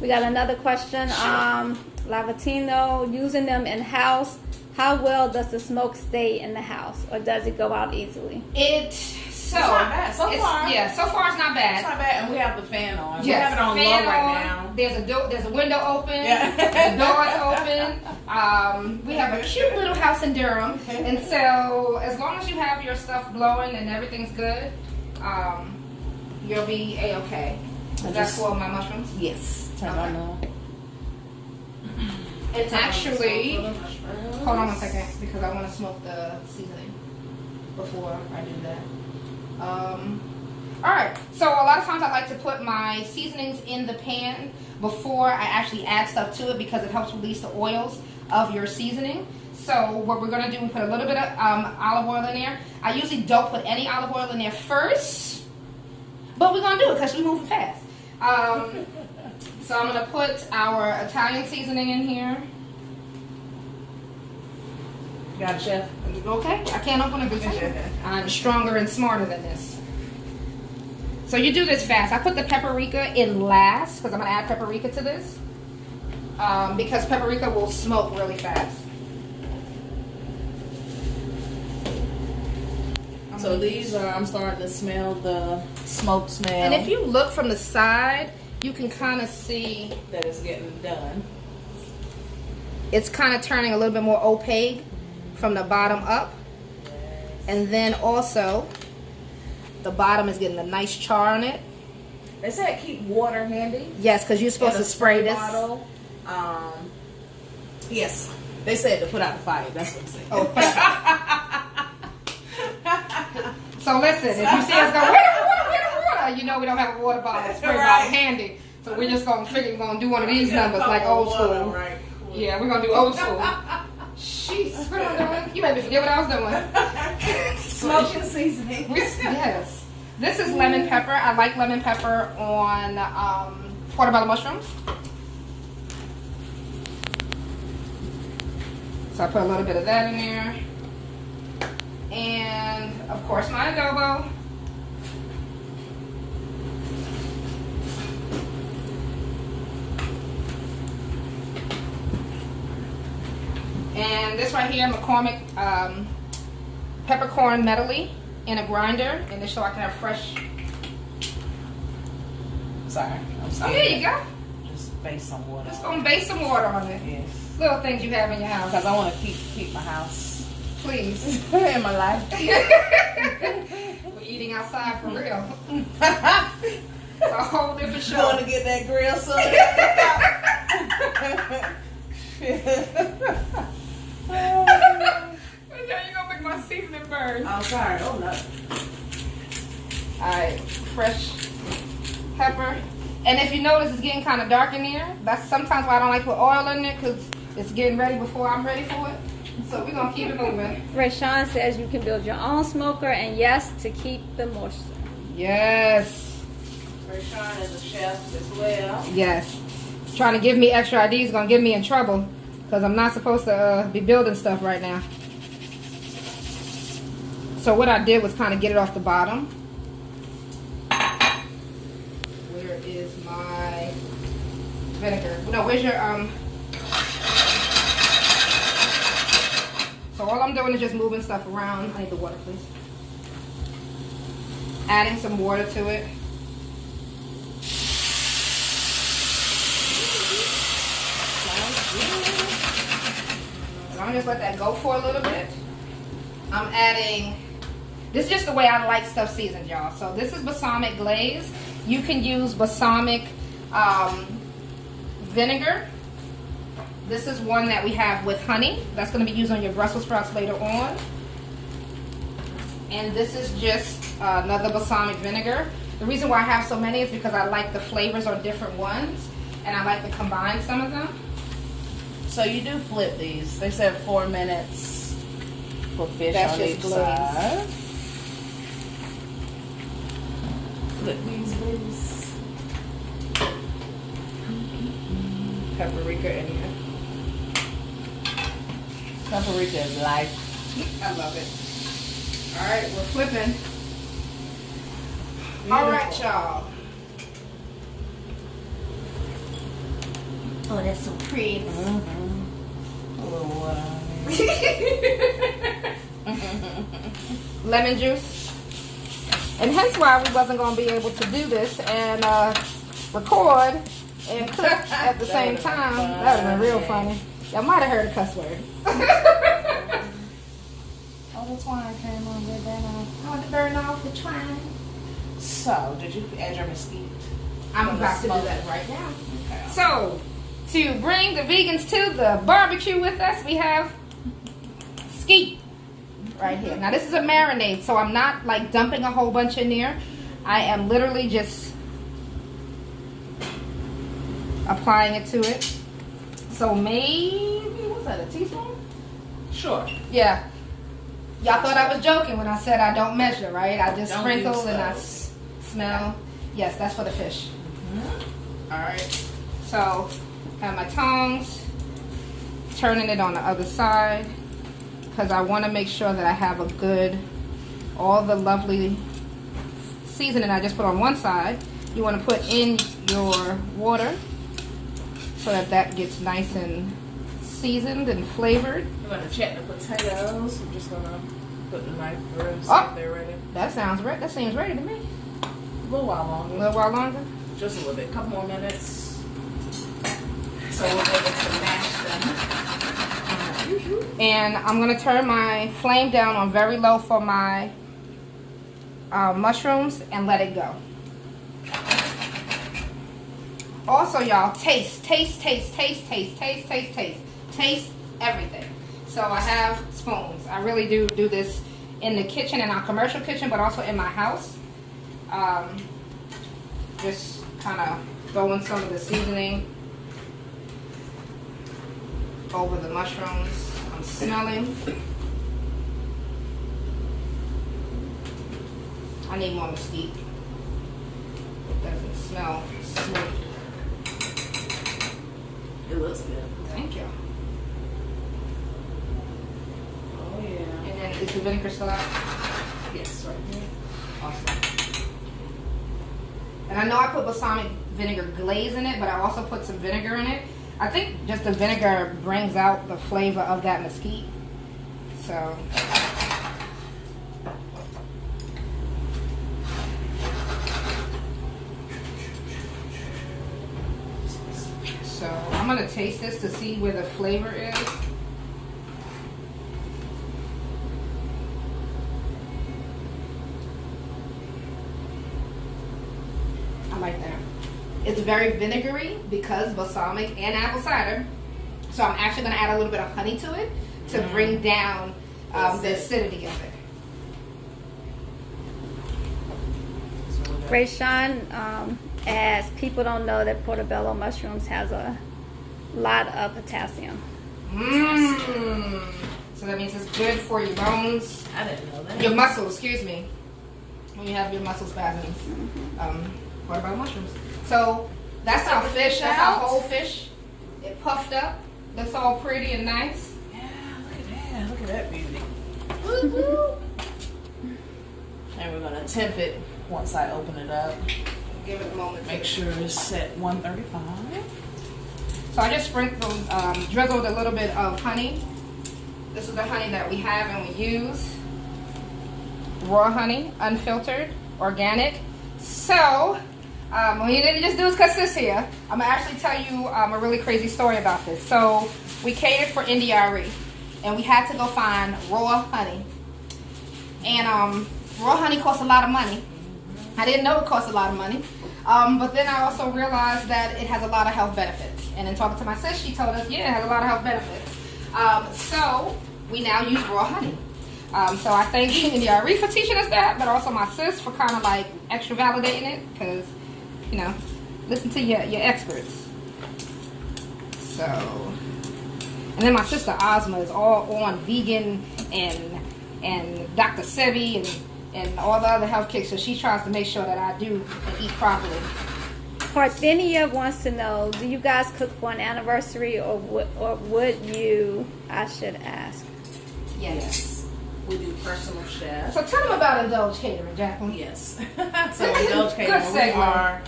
We got another question. Lavatino, using them in house. How well does the smoke stay in the house, or does it go out easily? It's not bad. So far. Yeah, so far it's not bad. It's not bad, and we have the fan on. Yes, we have it on low right now. There's a window open. Yeah. The door's open. We have a cute little house in Durham, and so as long as you have your stuff blowing and everything's good, you'll be a-okay. That's for my mushrooms. Yes. Turn on the. And actually, hold on 1 second because I want to smoke the seasoning before I do that. Alright, so a lot of times I like to put my seasonings in the pan before I actually add stuff to it because it helps release the oils of your seasoning. So what we're going to do, we put a little bit of olive oil in there. I usually don't put any olive oil in there first, but we're going to do it because we're moving fast. So I'm going to put our Italian seasoning in here. Got it, Chef? Okay, I can't open it because I'm stronger and smarter than this. So you do this fast. I put the paprika in last because I'm going to add paprika to this because paprika will smoke really fast. So these are, I'm starting to smell the smoke smell. And if you look from the side, you can kind of see that it's getting done. It's kind of turning a little bit more opaque from the bottom up. Yes. And then also, the bottom is getting a nice char on it. They said keep water handy. Yes, because you're supposed to spray this. Bottle. Yes. They said to put out the fire. That's what they said. Oh. So listen, if you see us go, where the water? You know we don't have a water bottle, spray bottle handy. So we're just going to figure we're going to do one of these numbers like old school. Right. Yeah, we're going to do old school. Jeez, what am I doing? You made me forget what I was doing. Smoking seasoning. Yes. This is lemon pepper. I like lemon pepper on portobello mushrooms. So I put a little bit of that in there. And, of course, my adobo. And this right here, McCormick peppercorn medley in a grinder. And this so I can have fresh. Sorry. I'm Oh, sorry. there you go. Just base some water. Just going to base some water on it. Yes. Little things you have in your house. Because I want to keep my house. Please. In my life. We're eating outside for real. It's a whole different show. You want to get that grill soon? You're gonna make my seasoning burn. I'm sorry. Oh no. Alright, fresh pepper. And if you notice it's getting kind of dark in there, that's sometimes why I don't like to put oil in there because it's getting ready before I'm ready for it. So we're going to keep it moving. Rayshawn says you can build your own smoker, and yes, to keep the moisture. Yes. Rayshawn is a chef as well. Yes. Trying to give me extra ideas is going to get me in trouble because I'm not supposed to be building stuff right now. So what I did was kind of get it off the bottom. Where is my vinegar? No, where's your So all I'm doing is just moving stuff around. I need the water, please. Adding some water to it. And I'm just let that go for a little bit. I'm adding, this is just the way I like stuff seasoned, y'all. So this is balsamic glaze. You can use balsamic vinegar. This is one that we have with honey. That's going to be used on your Brussels sprouts later on. And this is just another balsamic vinegar. The reason why I have so many is because I like the flavors on different ones. And I like to combine some of them. So you do flip these. They said 4 minutes for fish That's on just each glaze. side. Flip these babies. Paprika in here. Paprika is life. I love it. Alright, we're flipping. Alright, y'all. Oh, that's so pretty. A little lemon juice. And hence why we wasn't going to be able to do this and record and cook at the same time. That would have been real funny. Y'all might have heard a cuss word. Oh, the twine came on there, then I want to burn off the twine. So, did you add your mesquite? I'm about to do that right now. Okay. So, to bring the vegans to the barbecue with us, we have skeet right here. Now, this is a marinade, so I'm not like dumping a whole bunch in there. I am literally just applying it to it. So maybe, what's that, a teaspoon? Sure. Yeah. Y'all thought I was joking when I said I don't measure, right? I just Don't sprinkle use and I those. smell. Yes, that's for the fish. All right. So, have my tongs, turning it on the other side, because I want to make sure that I have a good, all the lovely seasoning I just put on one side. You want to put in your water so that that gets nice and seasoned and flavored. I'm going to check the potatoes. I'm just going to put the knife through, see Oh. if they're ready. That sounds right. That seems ready to me. A little while A longer. little while longer. Just a little bit. A couple more minutes. So we'll be able to mash them. And I'm going to turn my flame down on very low for my mushrooms and let it go. Also, y'all, taste everything. So I have spoons. I really do this in the kitchen, in our commercial kitchen, but also in my house. Just kind of throwing some of the seasoning over the mushrooms. I'm smelling. I need more mesquite. It doesn't smell sweet. It looks good. Thank you. Oh, yeah. And then is the vinegar still out? Yes, right here. Awesome. And I know I put balsamic vinegar glaze in it, but I also put some vinegar in it. I think just the vinegar brings out the flavor of that mesquite. So. So I'm going to taste this to see where the flavor is. I like that. It's very vinegary because balsamic and apple cider. So I'm actually going to add a little bit of honey to it to bring down the acidity of it. Great, Sean. As people don't know that portobello mushrooms has a lot of potassium. So that means it's good for your bones, I didn't know that. your muscles, excuse me, when you have your muscle spasms. Portobello mushrooms. So that's our fish. That's our whole fish. It puffed up. Looks all pretty and nice. Yeah, look at that. Look at that beauty. And we're going to temp it once I open it up. Give it a moment. Make sure it's set 135. So I just sprinkled, drizzled a little bit of honey. This is the honey that we have and we use. Raw honey, unfiltered, organic. So, we didn't just do this because this here. I'm going to actually tell you a really crazy story about this. So, we catered for NDRE and we had to go find raw honey. And raw honey costs a lot of money. I didn't know it cost a lot of money. But then I also realized that it has a lot of health benefits. And in talking to my sis, she told us, yeah, it has a lot of health benefits. So we now use raw honey. So I thank NDRE for teaching us that, but also my sis for kind of like extra validating it, because, you know, listen to your experts. So, and then my sister Ozma is all on vegan and Dr. Sebi and all the other health kicks, so she tries to make sure that I do and eat properly. Parthenia wants to know, do you guys cook for an anniversary or would you, I should ask? Yes. We do personal chef. So tell them about Indulge Catering, Jacqueline. Yes. So Indulge Catering, we are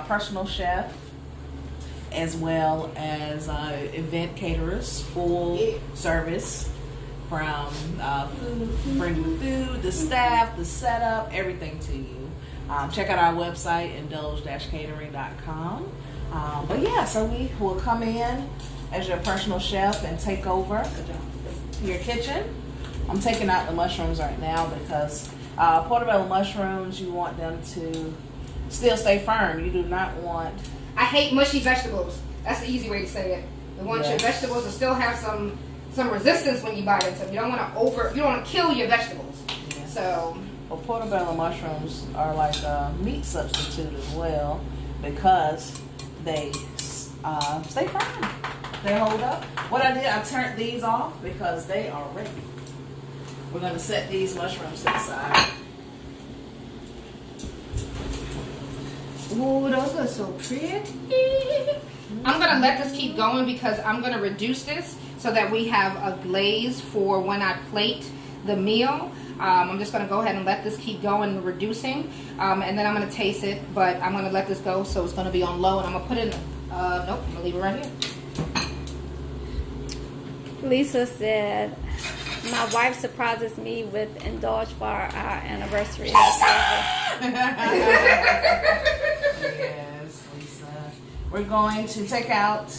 personal chef. as well as event caterers, full service from bringing the food, the staff, the setup, everything to you. Check out our website, indulge-catering.com. But yeah, so we will come in as your personal chef and take over your kitchen. I'm taking out the mushrooms right now because portobello mushrooms, you want them to still stay firm. You do not want... I hate mushy vegetables. That's the easy way to say it. You want your vegetables to still have some resistance when you bite into them. You don't want to kill your vegetables. Yeah. So, well, portobello mushrooms are like a meat substitute as well because they stay firm. They hold up. What I did, I turned these off because they are ready. We're going to set these mushrooms to the side. Ooh, those are so pretty. I'm going to let this keep going because I'm going to reduce this so that we have a glaze for when I plate the meal. I'm just going to go ahead and let this keep going and reducing. And then I'm going to taste it, but I'm going to let this go so it's going to be on low. And I'm going to put it in, nope, I'm going to leave it right here. Lisa said, my wife surprises me with Indulge for our anniversary. Yes, Lisa. We're going to take out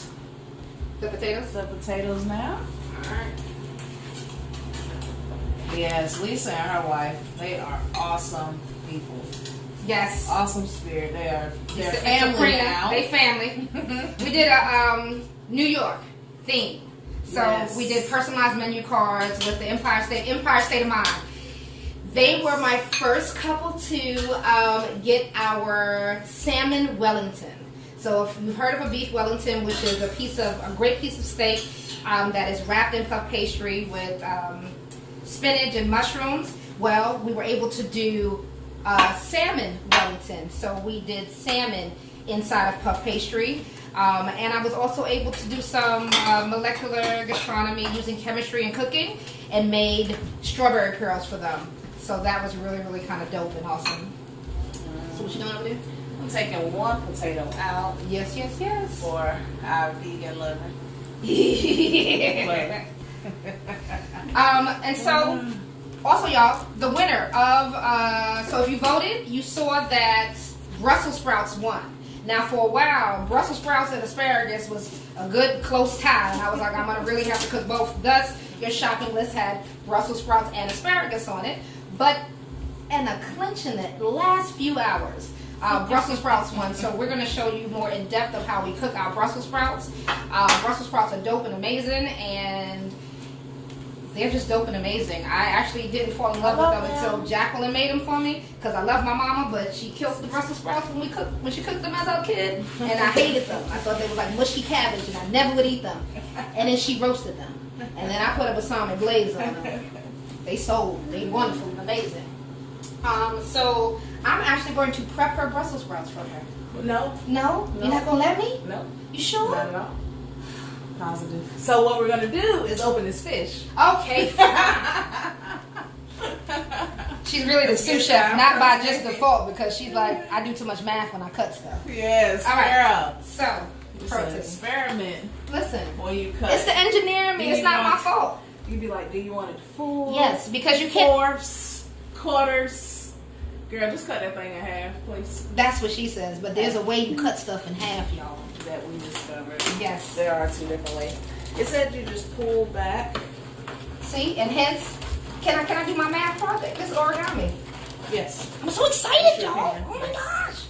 the potatoes now. All right. Yes, Lisa and her wife, they are awesome people. Yes. Awesome spirit. They're family now. They family. We did a New York theme. So we did personalized menu cards with the Empire State of Mind. They were my first couple to get our salmon Wellington. So if you've heard of a beef Wellington, which is a great piece of steak that is wrapped in puff pastry with spinach and mushrooms, well, we were able to do salmon Wellington. So we did salmon inside of puff pastry. And I was also able to do some molecular gastronomy using chemistry and cooking and made strawberry pearls for them. So that was really, really kind of dope and awesome. So what you doing over there? I'm taking one potato out. Yes, yes, yes. For our vegan lover. And so, also y'all, the winner of, so if you voted, you saw that Brussels sprouts won. Now, for a while, Brussels sprouts and asparagus was a good close tie, and I was like, I'm going to really have to cook both. Thus, your shopping list had Brussels sprouts and asparagus on it. But in a clinch in the last few hours, Brussels sprouts won. So we're going to show you more in depth of how we cook our Brussels sprouts. Brussels sprouts are dope and amazing, and they're just dope and amazing. I actually didn't fall in love with them until Jacqueline made them for me because I love my mama, but she killed the Brussels sprouts when she cooked them as a kid, and I hated them. I thought they were like mushy cabbage, and I never would eat them. And then she roasted them, and then I put a balsamic glaze on them. They sold. They wonderful and amazing. So I'm actually going to prep her Brussels sprouts for her. No. No? You're not gonna let me? No. You sure? Not at all. Positive. So what we're gonna do is open this fish. Okay. She's really the sous chef, not by just default, because she's like, I do too much math when I cut stuff. Yes. All right. Girl. So, it's an experiment. Listen, when you cut, it's the engineering me. It's not my fault. You'd be like, do you want it full? Yes, because you can't. Fourths, quarters. Girl, just cut that thing in half, please. That's what she says, but there's a way you cut stuff in half, y'all. That we discovered. Yes. There are two different ways. It said you just pull back. See, and hence, can I do my math project? This is origami. Yes. I'm so excited, Sure y'all. can. Oh my gosh.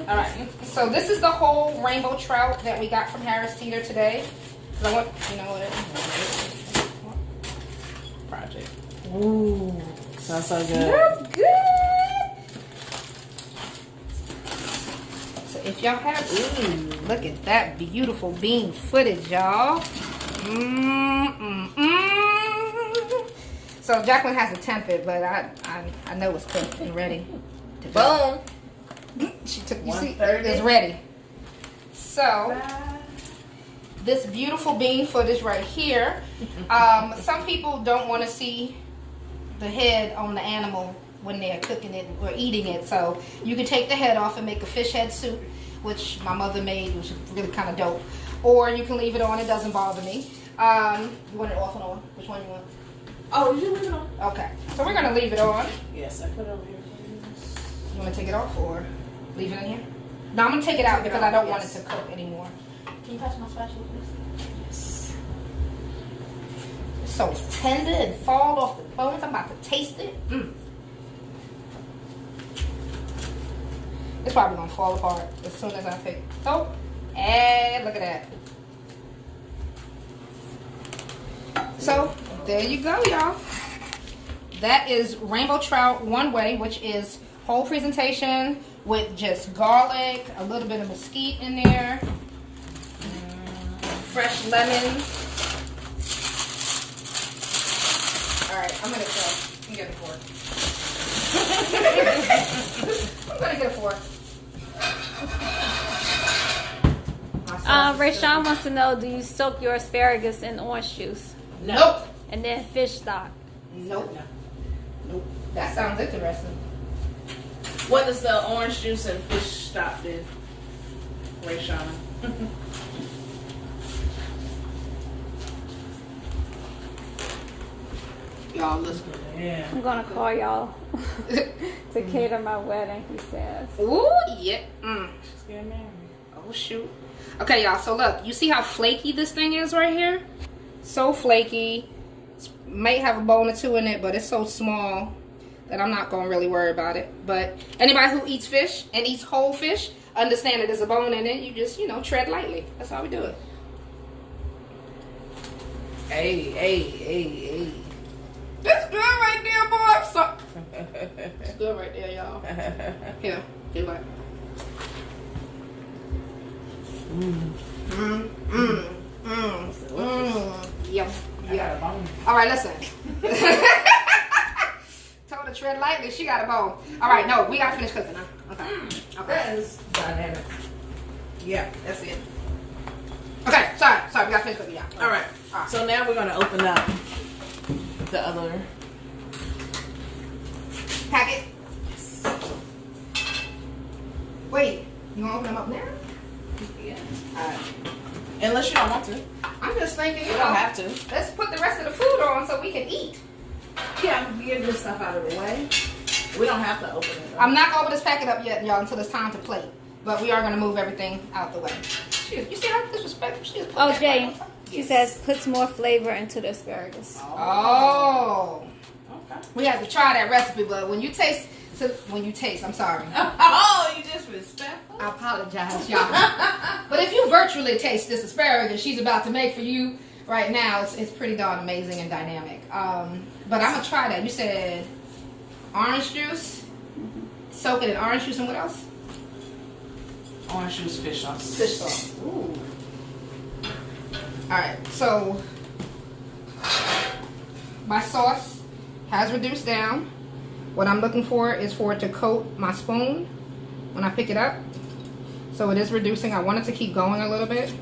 All right. So this is the whole rainbow trout that we got from Harris Teeter today. I want, you know what? Project. Ooh. Sounds so good. That's good. So if y'all have, ooh, look at that beautiful bean footage, y'all. So Jacqueline has to temp it, but I know it's cooked and ready. Boom. She took, you see, it's ready. So this beautiful bean footage right here. Some people don't want to see the head on the animal when they're cooking it or eating it, so you can take the head off and make a fish head soup which my mother made, which is really kind of dope. Or you can leave it on. It doesn't bother me. You want it off and on? Which one you want? Oh, you leave it on. Okay. So we're going to leave it on. Yes, I put it over here. You want to take it off or leave it in here? No, I'm going to take it out because I don't want it to cook anymore. Can you touch my spatula, please? Yes. It's so tender and fall off the bones. I'm about to taste it. It's probably going to fall apart as soon as I take it. Oh, and look at that. So, there you go, y'all. That is rainbow trout one way, which is whole presentation with just garlic, a little bit of mesquite in there, fresh lemon. Alright, I'm gonna go. I'm getting a fork. I'm gonna get a fork. Rayshawn wants to know, do you soak your asparagus in orange juice? No. Nope. And then fish stock? Nope. Nope. That sounds interesting. What does the orange juice and fish stock do, Rayshawn? Y'all listen. Yeah. I'm gonna call y'all to cater my wedding, he says. Ooh, yeah. She's getting married. Oh, shoot. Okay, y'all. So, look. You see how flaky this thing is right here? So flaky. May have a bone or two in it, but it's so small that I'm not going to really worry about it. But anybody who eats fish and eats whole fish, understand that there's a bone in it. You just, tread lightly. That's how we do it. Hey. That's good right there, boy. It's good right there, y'all. Here, do it. Yeah. All right, listen. Told her tread lightly. She got a bone. All right, no, we gotta finish cooking now. Okay. That is dynamic. Yeah, that's it. Okay, sorry, we gotta finish cooking, yeah. All right. So now we're gonna open up the other packet. Wait, you wanna open them up now? Yeah. All right. Unless you don't want to. I'm just thinking, You don't have to. let's put the rest of the food on so we can eat. Yeah, get this stuff out of the way. We don't have to open it. I'm not gonna open this packet up yet, y'all, until it's time to plate. But we are gonna move everything out the way. You see how disrespectful she is? Oh, Jay, she says puts more flavor into the asparagus. Oh. Okay. We have to try that recipe, but when you taste, I'm sorry. Oh, you disrespectful? I apologize, y'all. But if you virtually taste this asparagus she's about to make for you right now, it's pretty darn amazing and dynamic. But I'm gonna try that. You said orange juice, soak it in orange juice, and what else? Orange juice, fish sauce. Fish sauce. Ooh. All right, so my sauce has reduced down. What I'm looking for is for it to coat my spoon when I pick it up. So it is reducing. I want it to keep going a little bit.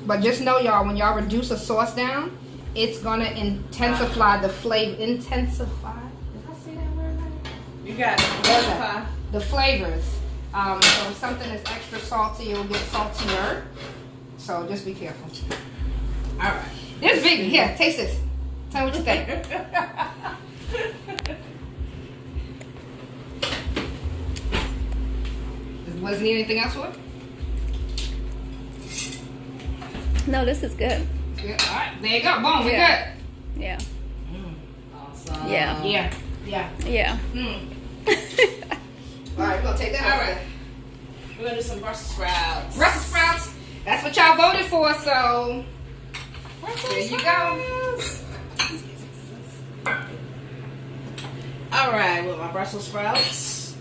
But just know, y'all, when y'all reduce a sauce down, it's gonna intensify the flavor. Intensify? Did I say that word right? You got it. Intensify. The flavors. So if something is extra salty, it will get saltier. So just be careful. All right. It's vegan. Here, taste this. Tell me what you think. Wasn't anything else for it? No, this is good. Good. All right, there you go. Boom, we Yeah. good. Yeah. Awesome. Yeah. Yeah. All right, we're gonna take that. All right. We're gonna do some Brussels sprouts. Brussels sprouts. That's what y'all voted for, so there you go. All right, with my Brussels sprouts.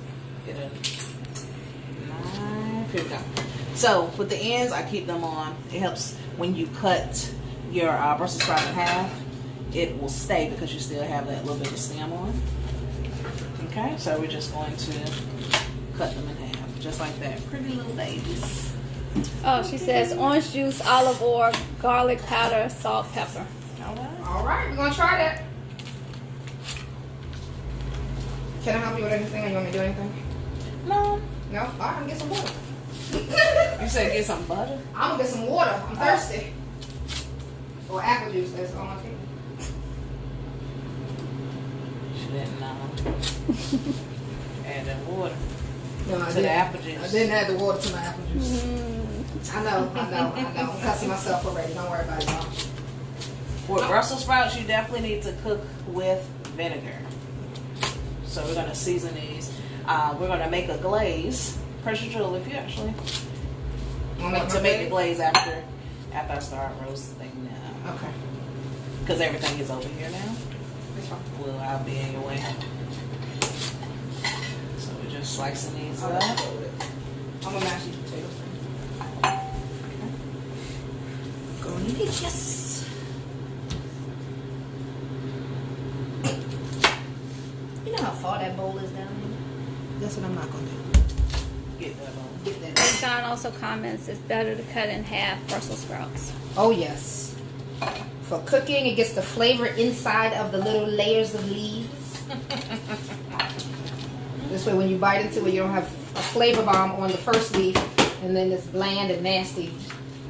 Get a knife. Here we go. So with the ends, I keep them on. It helps when you cut your Brussels sprout in half. It will stay because you still have that little bit of stem on. Okay, so we're just going to cut them in half, just like that. Pretty little babies. Oh, she says orange juice, olive oil, garlic powder, salt, pepper. All right. All right, we're gonna try that. Can I help you with anything, or you want me to do anything? No. No? All right, get some water. You said get some butter? I'm gonna get some water. I'm thirsty. Or apple juice. That's on my table. She didn't know. Add that water No, I to didn't. the apple juice. I didn't add the water to my apple juice. I know. I'm cussing myself already. Don't worry about it, y'all. With Brussels sprouts, you definitely need to cook with vinegar. So we're gonna season these. We're gonna make a glaze. Pressure Jewel, if you actually want to make the glaze after I start roasting now. Okay. Because everything is over here now. That's fine. Well, I'll be in your way. So we're just slicing these up. I'm gonna mash these potatoes. Go in these, yes. You know how far that bowl is down here? That's what I'm not gonna do. Get that on. Get that. And John also comments it's better to cut in half Brussels sprouts. Oh yes. For cooking, it gets the flavor inside of the little layers of leaves. This way, when you bite into it, you don't have a flavor bomb on the first leaf, and then it's bland and nasty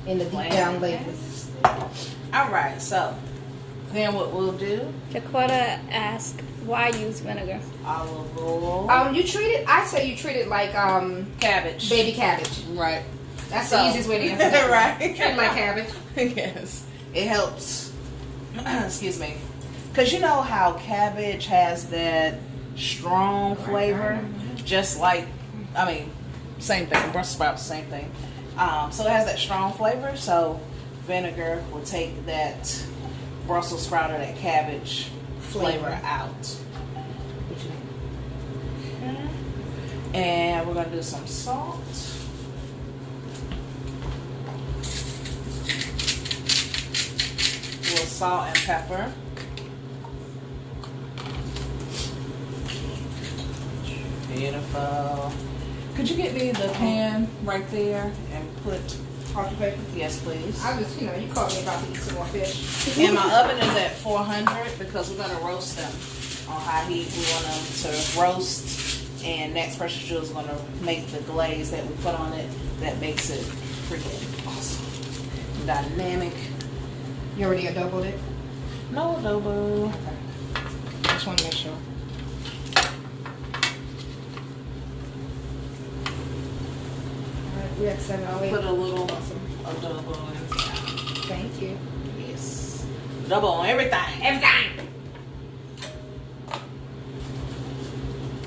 in the deep down layers. All right, so then what we'll do? Dakota asked, "Why use vinegar?" Olive oil. You treat it. I say you treat it like Cabbage. baby cabbage. Right. That's So- the easiest way to answer that. Right. Treat it like cabbage. Yes. It helps. Excuse me. Because you know how cabbage has that strong flavor? Just like, same thing. Brussels sprouts, same thing. So it has that strong flavor. So vinegar will take that Brussels sprout or that cabbage flavor out. Okay. And we're going to do some salt. A little salt and pepper. Beautiful. Could you get me the pan right there and put Parchment paper. yes, please. I just, you caught me about to eat some more fish. And my oven is at 400 because we're gonna roast them on high heat. We want them to roast, and next Precious Jewel is gonna make the glaze that we put on it that makes it freaking awesome, dynamic. You already adoboed it? No adobo. Okay. Just want to make sure. Alright, we're at 7:08. Put a little Awesome. adobo in. Thank you. Yes. Double on everything. Everything!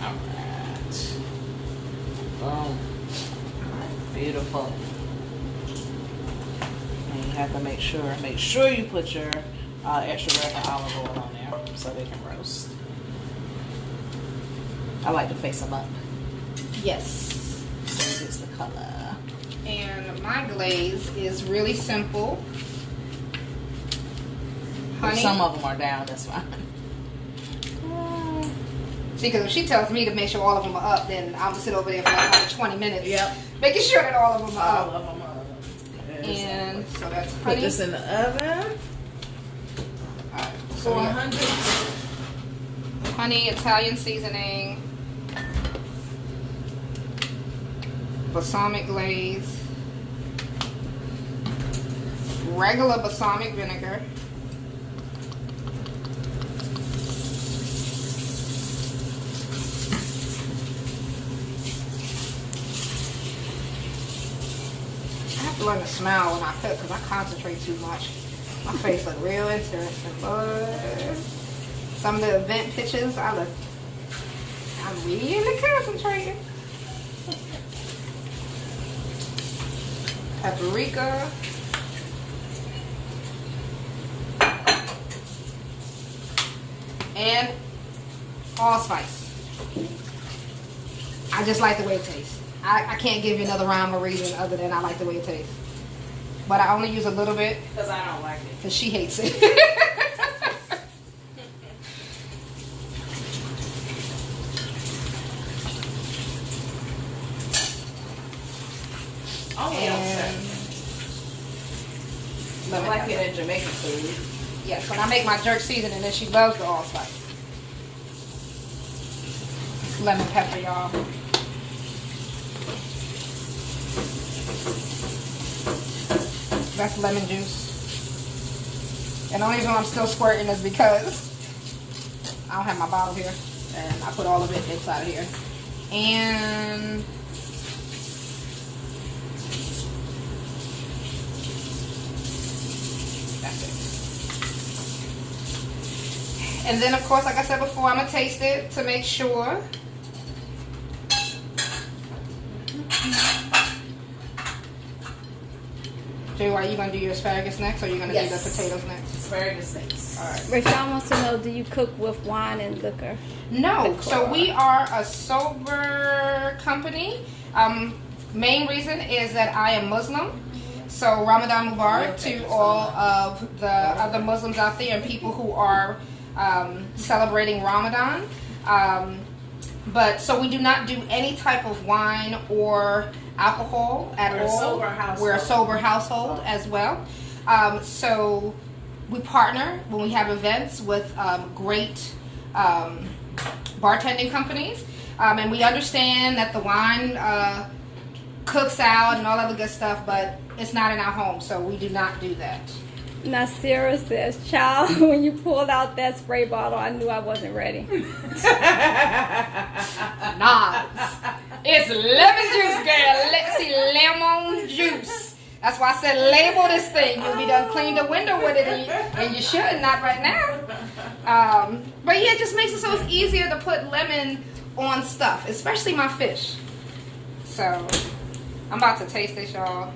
Alright. Boom. Beautiful. And you have to make sure you put your extra virgin olive oil on there so they can roast. I like to face them up Yes. so it gets the color. And my glaze is really simple. Honey. Some of them are down, that's fine. See, because if she tells me to make sure all of them are up, then I'll sit over there for like another 20 minutes. Yep. Making sure that all of them are All up. of them are up. And so that's Put honey. this in the oven. Alright, so 400. honey, Italian seasoning, balsamic glaze, regular balsamic vinegar, I have to learn to smile when I cook because I concentrate too much. My face look real interesting, but some of the event pictures, I'm really concentrating. Paprika. And allspice. I just like the way it tastes. I can't give you another rhyme or reason other than I like the way it tastes. But I only use a little bit Because I don't like it. because she hates it. Only And I like it in Jamaican food. yes, when I make my jerk seasoning, then she loves the allspice. Lemon pepper, y'all. That's lemon juice. And the only reason I'm still squirting is because I don't have my bottle here. And I put all of it inside of here. And that's it. And then, of course, like I said before, I'm going to taste it to make sure. Jay, are you going to do your asparagus next, or are you going to do the potatoes next? Asparagus next. All right. Rashawn wants to know, do you cook with wine and liquor? No. So we are a sober company. Main reason is that I am Muslim. So Ramadan Mubarak to all of the other Muslims out there and people who are celebrating Ramadan. But so we do not do any type of wine or alcohol at all. We're a sober household as well. So we partner when we have events with great bartending companies, and we understand that the wine cooks out and all other good stuff, but it's not in our home, so we do not do that. Now Sarah says, child, when you pulled out that spray bottle, I knew I wasn't ready. Nah, it's lemon juice, girl. Let's see, lemon juice. That's why I said label this thing. You'll be done clean the window with it, and you should, not right now. But yeah, it just makes it so it's easier to put lemon on stuff, especially my fish. So I'm about to taste this, y'all.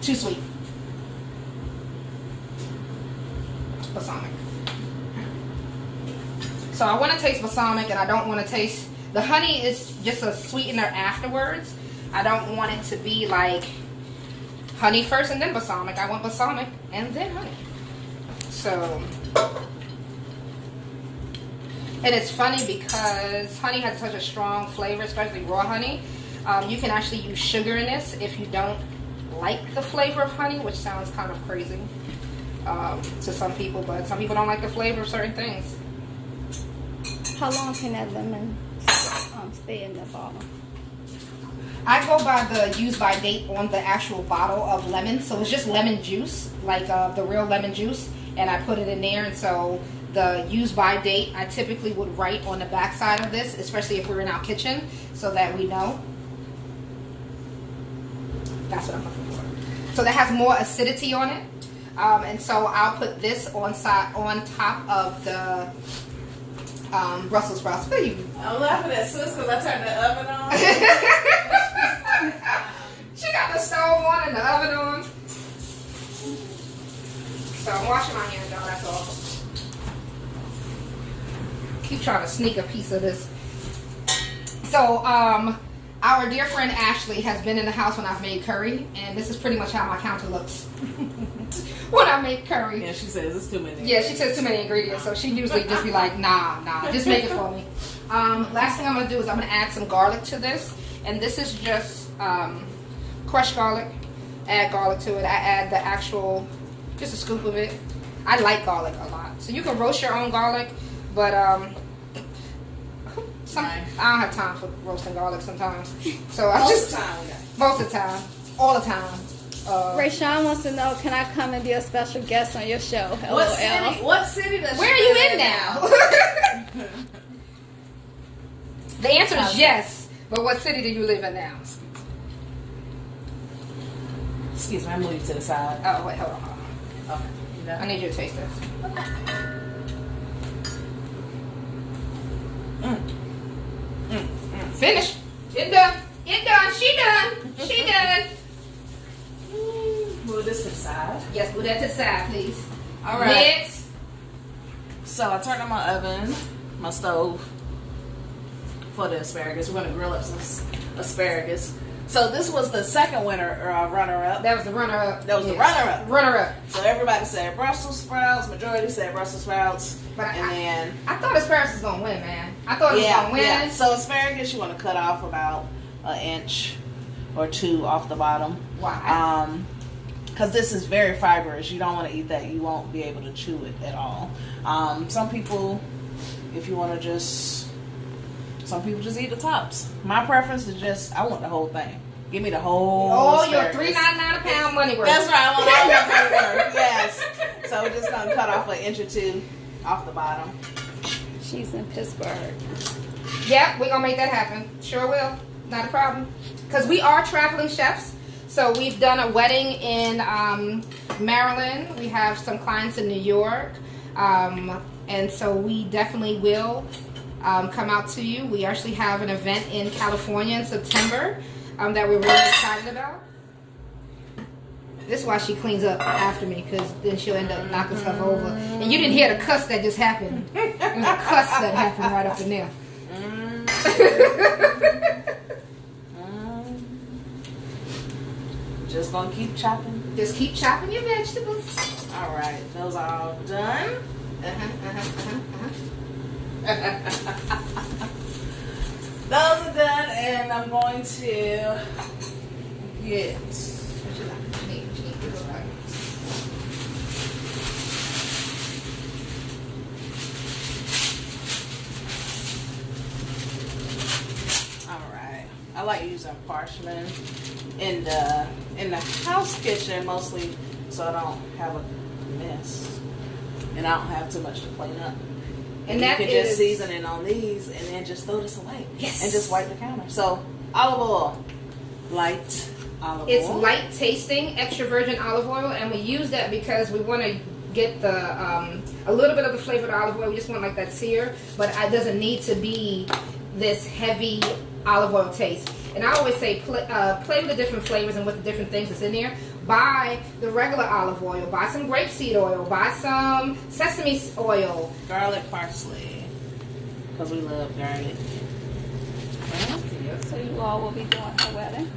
Too sweet. Balsamic. So I want to taste balsamic, and I don't want to taste... The honey is just a sweetener afterwards. I don't want it to be like honey first and then balsamic. I want balsamic and then honey. So... And it's funny because honey has such a strong flavor, especially raw honey. You can actually use sugar in this if you don't like the flavor of honey, which sounds kind of crazy to some people, but some people don't like the flavor of certain things. How long can that lemon stay in the bottle? I go by the use by date on the actual bottle of lemon, so it's just lemon juice, like the real lemon juice, and I put it in there. And so the use by date I typically would write on the back side of this, especially if we're in our kitchen, so that we know. That's what I'm looking for. So that has more acidity on it, and so I'll put this on top of the Brussels sprouts. I'm laughing at Sous because I turned the oven on. She got the stove on and the oven on. So I'm washing my hands, y'all. That's all. Keep trying to sneak a piece of this. So our dear friend Ashley has been in the house when I've made curry, and this is pretty much how my counter looks when I make curry. Yeah, she says it's too many. Yeah, she says too many ingredients, so she usually just be like, nah, just make it for me. Last thing I'm going to do is I'm going to add some garlic to this, and this is just crushed garlic. Add garlic to it. I add the actual, just a scoop of it. I like garlic a lot. So you can roast your own garlic, but I don't have time for roasting garlic sometimes. So I just most of the time, all the time. Rashawn wants to know, can I come and be a special guest on your show? What city does Where are you in now? The answer is yes, but what city do you live in now? Excuse me, I'm moving to the side. Oh, wait, hold on. Okay. You know? I need you to taste this. Finish. It done. It done. She done. She done. Move this to the side. Yes, move that to the side, please. All right. Next. So I turned on my oven, my stove, for the asparagus. We're going to grill up some asparagus. So this was the second runner-up. That was the runner-up. That was the runner-up. Runner-up. So everybody said Brussels sprouts. Majority said Brussels sprouts. But I thought asparagus was going to win, man. I thought it was going to win. Yeah. So asparagus, you want to cut off about an inch or two off the bottom. Why? Because this is very fibrous. You don't want to eat that. You won't be able to chew it at all. Some people, if you want to just... Some people just eat the tops. My preference is just, I want the whole thing. Give me the whole Oh, your asparagus. $3.99 a pound money worth. That's right, I want all my money worth. Yes. So we're just going to cut off an inch or two off the bottom. She's in Pittsburgh. Yep, we're going to make that happen. Sure will. Not a problem. Because we are traveling chefs. So we've done a wedding in Maryland. We have some clients in New York. And so we definitely will come out to you. We actually have an event in California in September that we're really excited about. This is why she cleans up after me, because then she'll end up knocking stuff over. And you didn't hear the cuss that just happened. It was a cuss that happened right up in there. Just gonna keep chopping. Just keep chopping your vegetables. All right, those are all done. Those are done, and I'm going to get. I like using parchment in the house kitchen mostly, so I don't have a mess and I don't have too much to clean up. And you can just season it on these and then just throw this away. Yes. And just wipe the counter. So olive oil, light olive oil. It's light tasting extra virgin olive oil, and we use that because we want to get the a little bit of the flavor of the olive oil. We just want like that sear, but it doesn't need to be this heavy olive oil taste. And I always say play with the different flavors and with the different things that's in there. Buy the regular olive oil, buy some grapeseed oil, buy some sesame oil, garlic, parsley, because we love garlic. So you all will be doing a wedding.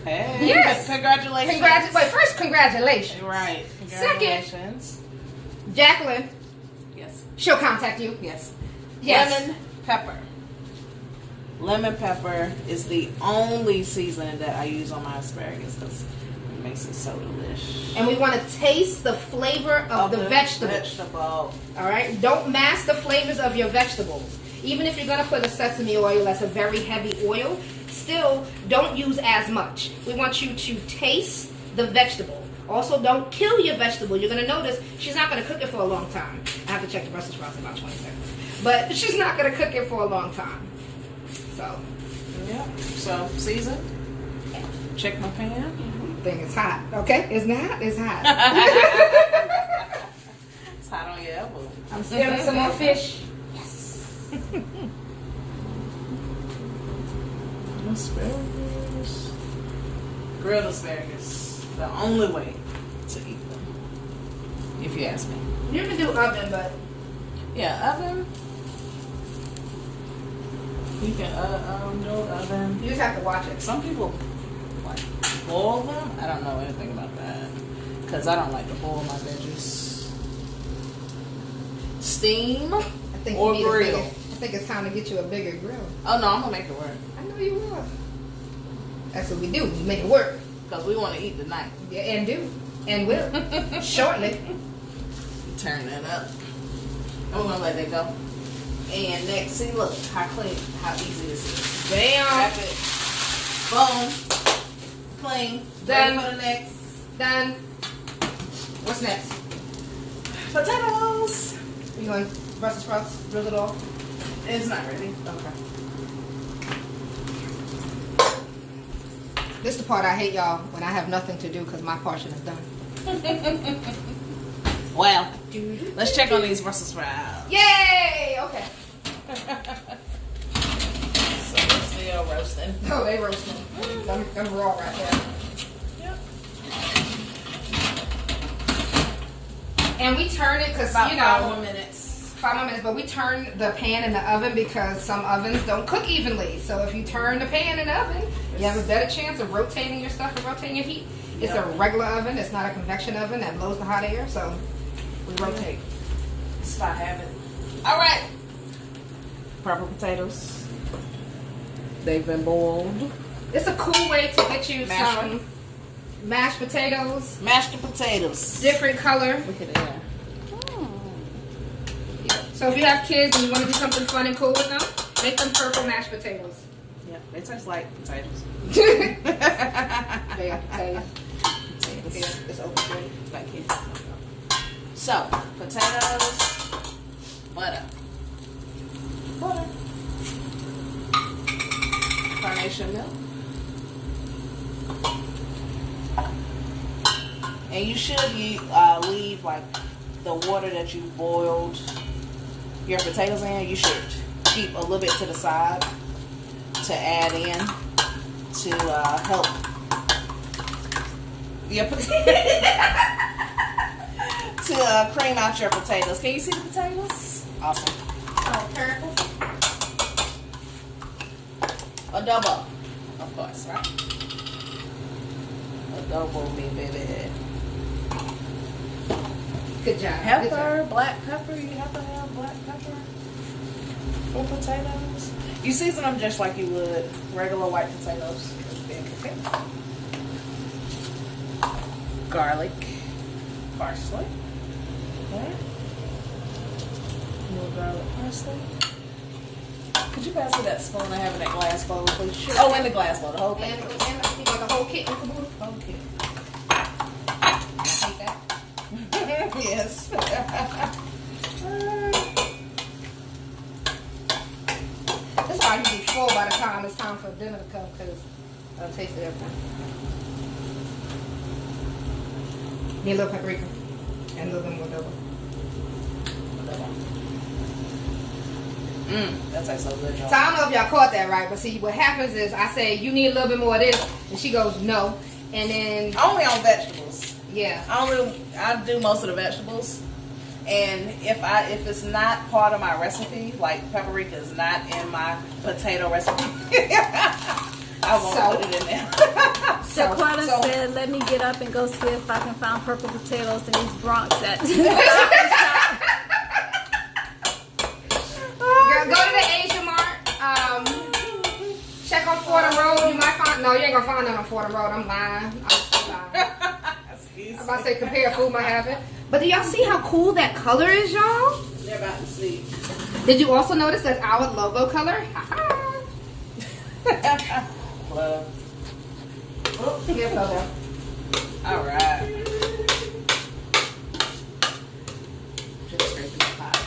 Hey, yes, congratulations. Wait, first congratulations. Right, congratulations. Second, Jacqueline. Yes. She'll contact you. Yes. Yes. Lemon pepper. Lemon pepper is the only seasoning that I use on my asparagus because it makes it so delicious. And we want to taste the flavor of the vegetable. All right? Don't mask the flavors of your vegetables. Even if you're going to put a sesame oil that's a very heavy oil, still don't use as much. We want you to taste the vegetable. Also, don't kill your vegetable. You're going to notice she's not going to cook it for a long time. I have to check the Brussels sprouts in about 20 seconds. But she's not going to cook it for a long time. So, yeah. So, season. Check my pan. I think it's hot. Okay? It's not? It's hot. It's hot on your elbow. I'm stealing some more fish. Yes. Asparagus. Grilled asparagus. The only way to eat them. If you ask me. You can do oven, but... Yeah, oven. You can do oven. You just have to watch it. Some people like boil them. I don't know anything about that because I don't like to boil my veggies. Steam or grill. I think it's time to get you a bigger grill. Oh no, I'm gonna make it work. I know you will. That's what we do. We make it work. Because we want to eat tonight. Yeah, and do. And will. Shortly. Turn that up. I'm gonna let that go. And next, see, look how clean, how easy this is. Bam. Wrap it. Boom. Clean. Done. Ready for the next. Done. What's next? Potatoes. You going Brussels sprouts? Drill it all? It's not ready. Okay. This is the part I hate, y'all, when I have nothing to do because my portion is done. Well, let's check on these Brussels sprouts. Yay! Okay. So they're still roasting. Oh, they roasting. Them raw right there. Yep. And we turn it because, About you know... 5 more minutes. 5 more minutes, but we turn the pan in the oven because some ovens don't cook evenly. So if you turn the pan in the oven, you have a better chance of rotating your stuff and rotating your heat. It's a regular oven. It's not a convection oven that blows the hot air. So we rotate. That's what I have it. All right. Purple potatoes. They've been boiled. It's a cool way to get you some mashed potatoes. Mashed potatoes. Different color. Look at that. So if you have kids and you want to do something fun and cool with them, Make them purple mashed potatoes. Yeah, they taste like potatoes. They are potatoes. Potatoes. Yeah, it's open. Thank you. So, potatoes, butter, carnation milk, and you should leave like the water that you boiled your potatoes in. You should keep a little bit to the side to add in to help your to cream out your potatoes. Can you see the potatoes? Awesome. Oh, purple. Adobo, of course, right? Adobo, me baby. Good job. Pepper, black pepper. You have to have black pepper for potatoes. You season them just like you would regular white potatoes. Garlic, parsley. Okay. More garlic, parsley. Could you pass me that spoon I have in that glass bowl, please? Sure. Oh, in the glass bowl, the whole thing. And you got the whole kit and caboodle? Whole kit. Take that. Yes. This is why you be full by the time it's time for dinner to come, because I'll taste everything. Need a little paprika and a little bit more double. That tastes so good, y'all. So I don't know if y'all caught that right, but see, what happens is I say, you need a little bit more of this, and she goes, no. And then, Only on vegetables. yeah. I do most of the vegetables, and if it's not part of my recipe, like paprika is not in my potato recipe, I won't put it in there. Jacqueline said, let me get up and go see if I can find purple potatoes in these Bronx that Girl, go to the Asian Mart. Check on Fordham Road. You might find, no, you ain't gonna find none on Fordham Road. I'm lying. I'm about to say compare food might have it. But do y'all see how cool that color is, y'all? They're about to see. Did you also notice that's our logo color? Love. Oh, give it over. All right. Just scraping the pot.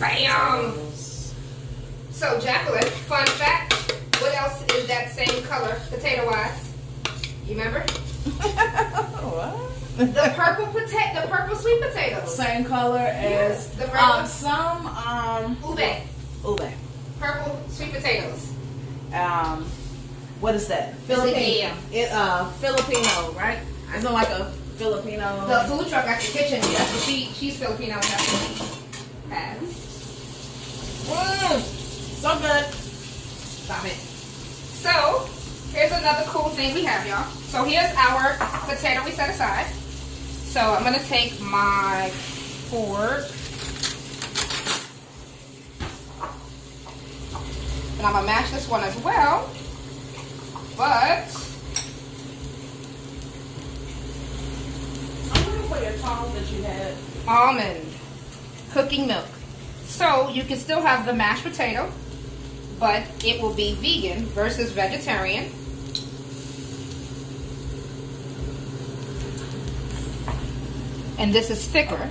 Bam! So, Jacqueline, fun fact, what else is that same color, potato-wise? You remember? What? The purple sweet potatoes. Same color as the regular some ube. Purple sweet potatoes. What is that? Filipino. Filipino, right? Isn't it like a Filipino? The food truck at the kitchen, that's what she's Filipino, and that's what she has. So good. Stop it. So, here's another cool thing we have, y'all. So here's our potato we set aside. So I'm going to take my fork. And I'm going to mash this one as well. But I'm looking for your tongs that you had. almond cooking milk. So you can still have the mashed potato, but it will be vegan versus vegetarian. And this is thicker.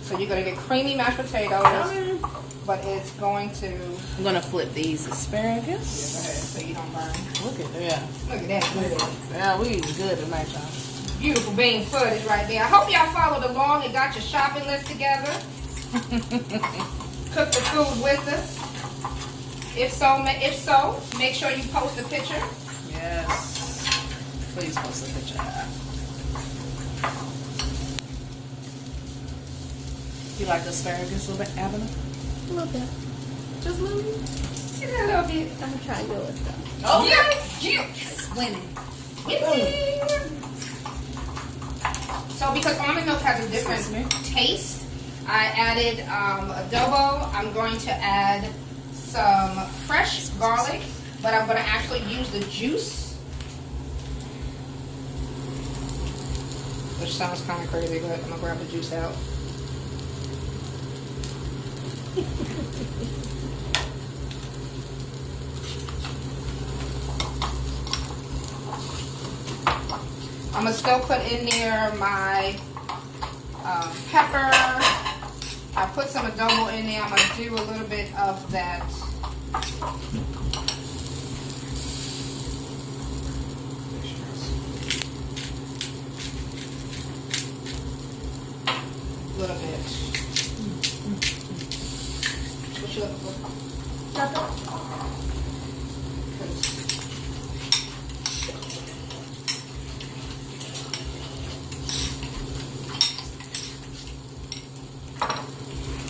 So you're going to get creamy mashed potatoes, but it's going to... I'm going to flip these asparagus. Yeah, go ahead, so you don't burn. Look at that. Look at that. Good. Yeah, we eat good tonight, y'all. Beautiful bean footage right there. I hope y'all followed along and got your shopping list together. Cook the food with us. If so, make sure you post a picture. Yes. Please post a picture. You like asparagus a little bit, Abner? a little bit. Just a little bit. See that little bit? I'm gonna try yours though. Oh, Yeah. winning. So because almond milk has a different taste, I added adobo. I'm going to add some fresh garlic, but I'm going to actually use the juice which sounds kind of crazy, but I'm gonna grab the juice out. I'm gonna still put in there my pepper. I put some adobo in there. I'm gonna do a little bit of that. A little bit. What you looking for?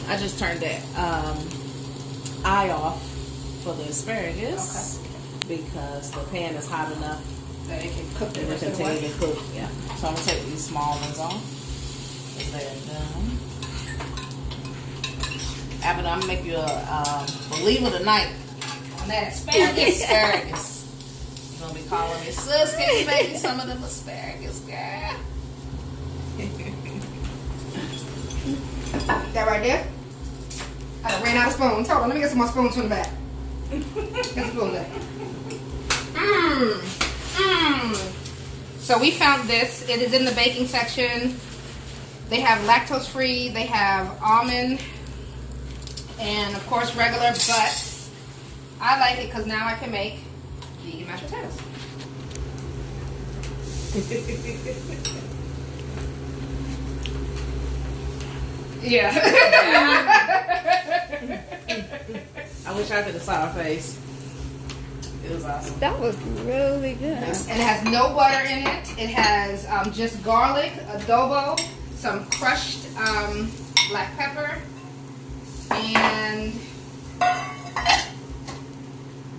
I just turned that eye off for the asparagus because the pan is hot enough that it can cook the that it rest can of the way. take and cook. Yeah. So I'm gonna take these small ones off. They're done. Abbott, I'm gonna make you a believe it or not On that asparagus. asparagus. You're gonna be calling me, sis, can you make me some of them asparagus, girl? That right there? I done ran out of spoons. Hold on, let me get some more spoons from the back. Get some spoons there. So we found this. It is in the baking section. They have lactose free. They have almond. And of course regular. But I like it because now I can make vegan mashed potatoes. Yeah. I wish I could have saw her face. It was awesome. That was really good. And it has no butter in it. It has just garlic, adobo, some crushed black pepper, and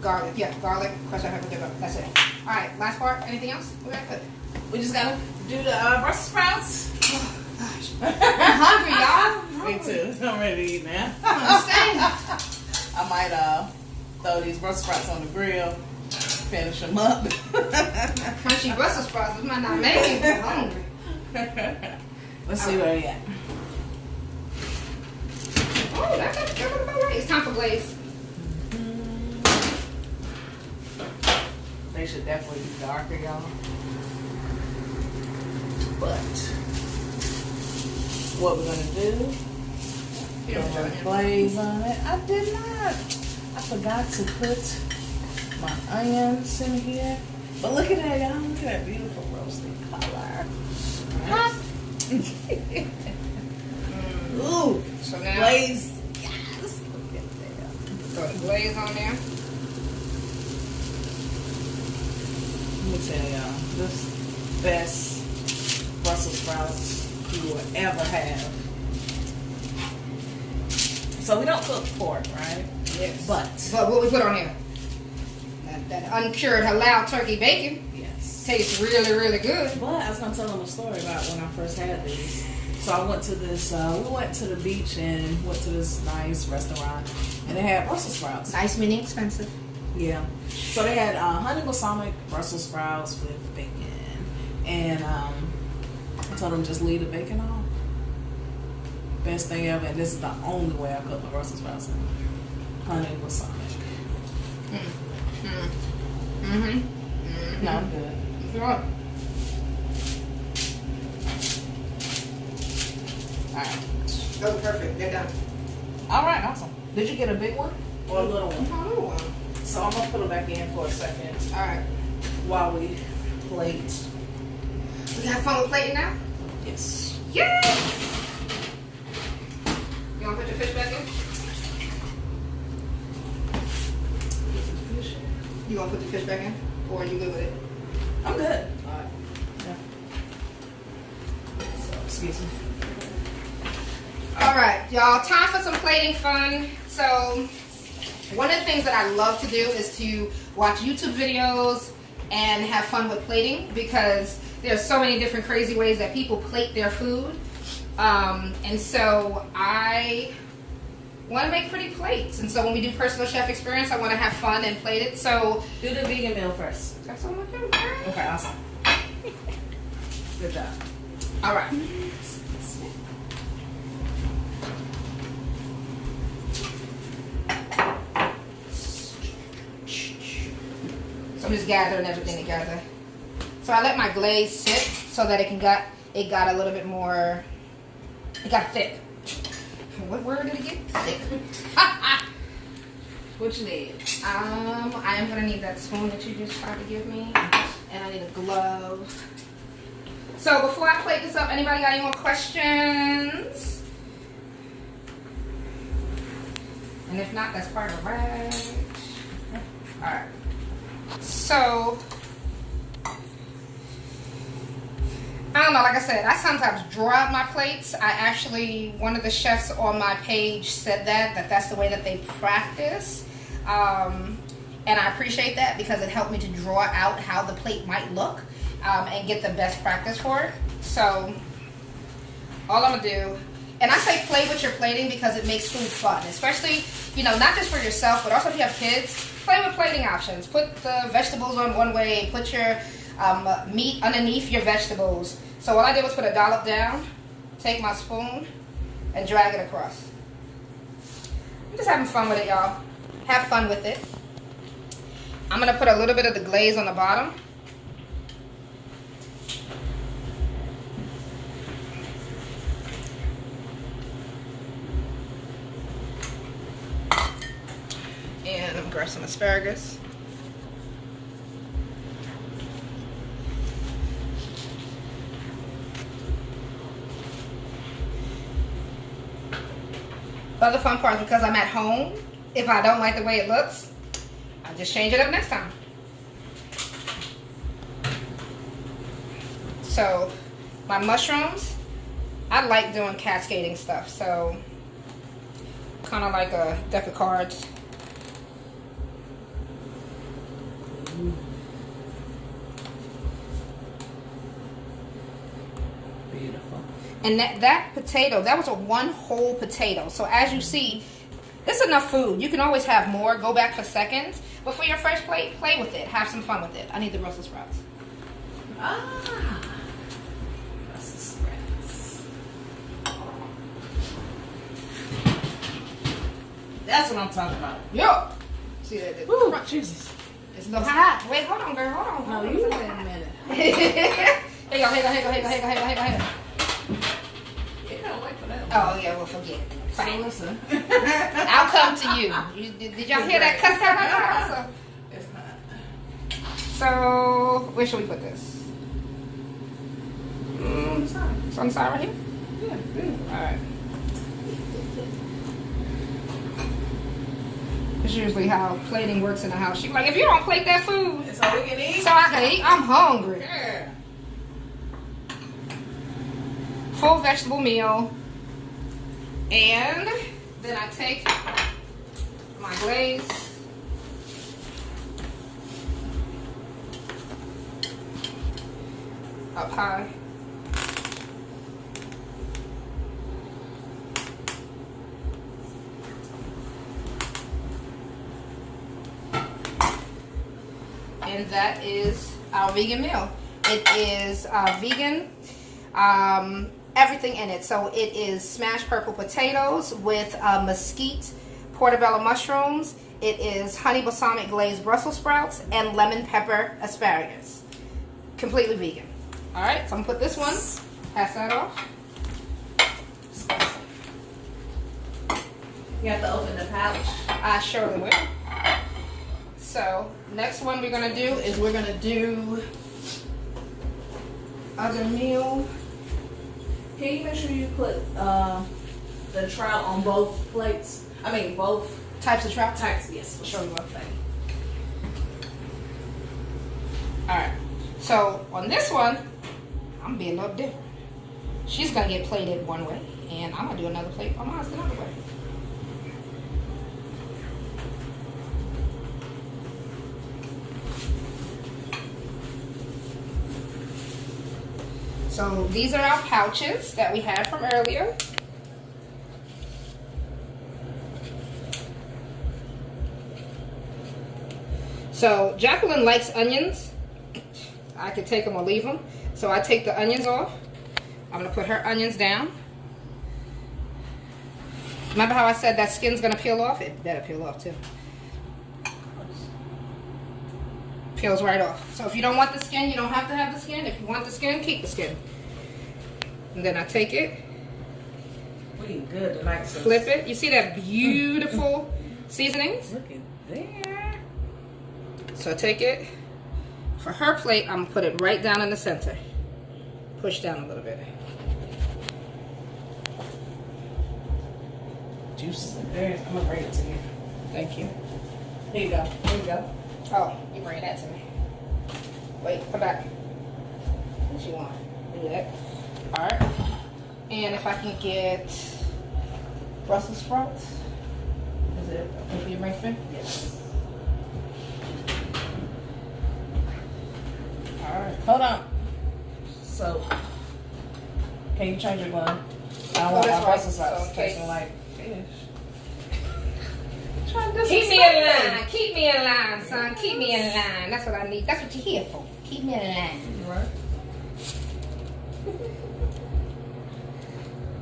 garlic. Yeah, garlic, crushed black pepper, adobo. That's it. All right, last part. Anything else? We gotta cook. We just gotta do the Brussels sprouts. Oh, gosh. I'm hungry, y'all. Me too. I'm ready to eat now. I understand. I might throw these Brussels sprouts on the grill, finish them up. Crunchy Brussels sprouts. This might not make me hungry. Let's see where we at. Oh, that's about right. It's time for glaze. They should definitely be darker, y'all. But what we're gonna do? You don't Put have to glaze on it. I did not. I forgot to put my onions in here. But look at that, y'all. Look at that beautiful roasted color. Huh? Ooh, So now, glaze. Yes. Look at that. throw the glaze on there. Let me tell y'all, this best Brussels sprouts you will ever have. So we don't cook pork, right? Yes. But what we put on here? That uncured halal turkey bacon yes. tastes really, really good. But I was gonna tell them a story about when I first had these. So I went to this. We went to the beach and went to this nice restaurant, and they had Brussels sprouts. Nice meaning expensive. Yeah. So they had honey balsamic Brussels sprouts with bacon, and I told them just leave the bacon on. Best thing ever, and this is the only way I cook my Brussels sprouts. Honey balsamic. No, I'm good. Sure. Alright. Oh, perfect. They're done. Alright, awesome. Did you get a big one or a little one? Oh, So I'm gonna put them back in for a second all right. while we plate. We have fun with plating now? Yes. Yay! You want to put your fish back in? You want to put the fish back in? Or are you good with it? I'm good. All right. Yeah. So, excuse me. All right, y'all. Time for some plating fun. So, one of the things that I love to do is to watch YouTube videos and have fun with plating because there's so many different crazy ways that people plate their food. And so I want to make pretty plates. And so when we do personal chef experience, I want to have fun and plate it. So Do the vegan meal first. that's all I'm doing. Okay, awesome. Good job. All right. So I'm just gathering everything together. So I let my glaze sit so that it got a little bit more. It got thick. What word did it get? Thick. What you need? I am gonna need that spoon that you just tried to give me, and I need a glove. So before I plate this up, anybody got any more questions? And if not, that's part of the rag. All right. So I don't know, like I said, I sometimes draw out my plates. One of the chefs on my page said that's the way that they practice. And I appreciate that because it helped me to draw out how the plate might look and get the best practice for it. So all I'm gonna do, and I say play with your plating because it makes food fun, especially, not just for yourself, but also if you have kids, play with plating options. Put the vegetables on one way, put your meat underneath your vegetables. So all I did was put a dollop down, take my spoon, and drag it across. I'm just having fun with it, y'all. Have fun with it. I'm gonna put a little bit of the glaze on the bottom. And I'm gonna grab some asparagus. The other fun part is because I'm at home, if I don't like the way it looks, I'll just change it up next time. So my mushrooms, I like doing cascading stuff, so kind of like a deck of cards. Beautiful. And that potato, that was one whole potato. So as you see, it's enough food. You can always have more. Go back for seconds. But for your first plate, play with it. Have some fun with it. I need the Brussels sprouts. Brussels sprouts. That's what I'm talking about. Yo! See that? Ooh, Jesus. It's a little hot. Wait, hold on, girl. Hold on. No, you wait a minute. Here you go. You don't wait for that. Oh, yeah, well, forget it. So Fine. listen. I'll come to you. Did y'all hear that cuss out? It's not. So, where should we put this? It's on the side right here? Yeah, good. Alright. That's usually how plating works in the house. She's like, if you don't plate that food, It's all we can eat. so I can eat, I'm hungry. Yeah. Full vegetable meal. And then I take my glaze. Up high. And that is our vegan meal. It is vegan. Everything in it. So it is smashed purple potatoes with mesquite portobello mushrooms. It is honey balsamic glazed Brussels sprouts and lemon pepper asparagus. Completely vegan. All right, so I'm gonna put this one. Pass that off. You have to open the pouch. I surely will. So next one we're gonna do is we're gonna do other meal. Can you make sure you put the trout on both plates? I mean, both Types of trout. types. Yes, for Sure sure. you will. All right. So on this one, I'm being a little different. She's gonna get plated one way, and I'm gonna do another plate on mine another way. So these are our pouches that we had from earlier. So Jacqueline likes onions. I could take them or leave them. So I take the onions off. I'm gonna put her onions down. Remember how I said that skin's gonna peel off? It better peel off too. Peels right off. So if you don't want the skin, you don't have to have the skin. If you want the skin, keep the skin. And then I take it. We eating good tonight, sis. Flip it. You see that beautiful seasonings? Look at there. So I take it. For her plate, I'm gonna put it right down in the center. Push down a little bit. Juices in there. I'm gonna bring it to you. Thank you. Here you go. Here you go. Oh, you bring that to me. Wait, come back. What you want? Do that. Alright. And if I can get Brussels sprouts. Is it okay for you to bring me? Yes. Alright. Hold on. So, can you change your glove? I don't Oh, want that's my right. Brussels sprouts So, okay. tasting like fish. Keep me in line. Keep me in line, son. Keep me in line. That's what I need. That's what you're here for. Keep me in line. Right.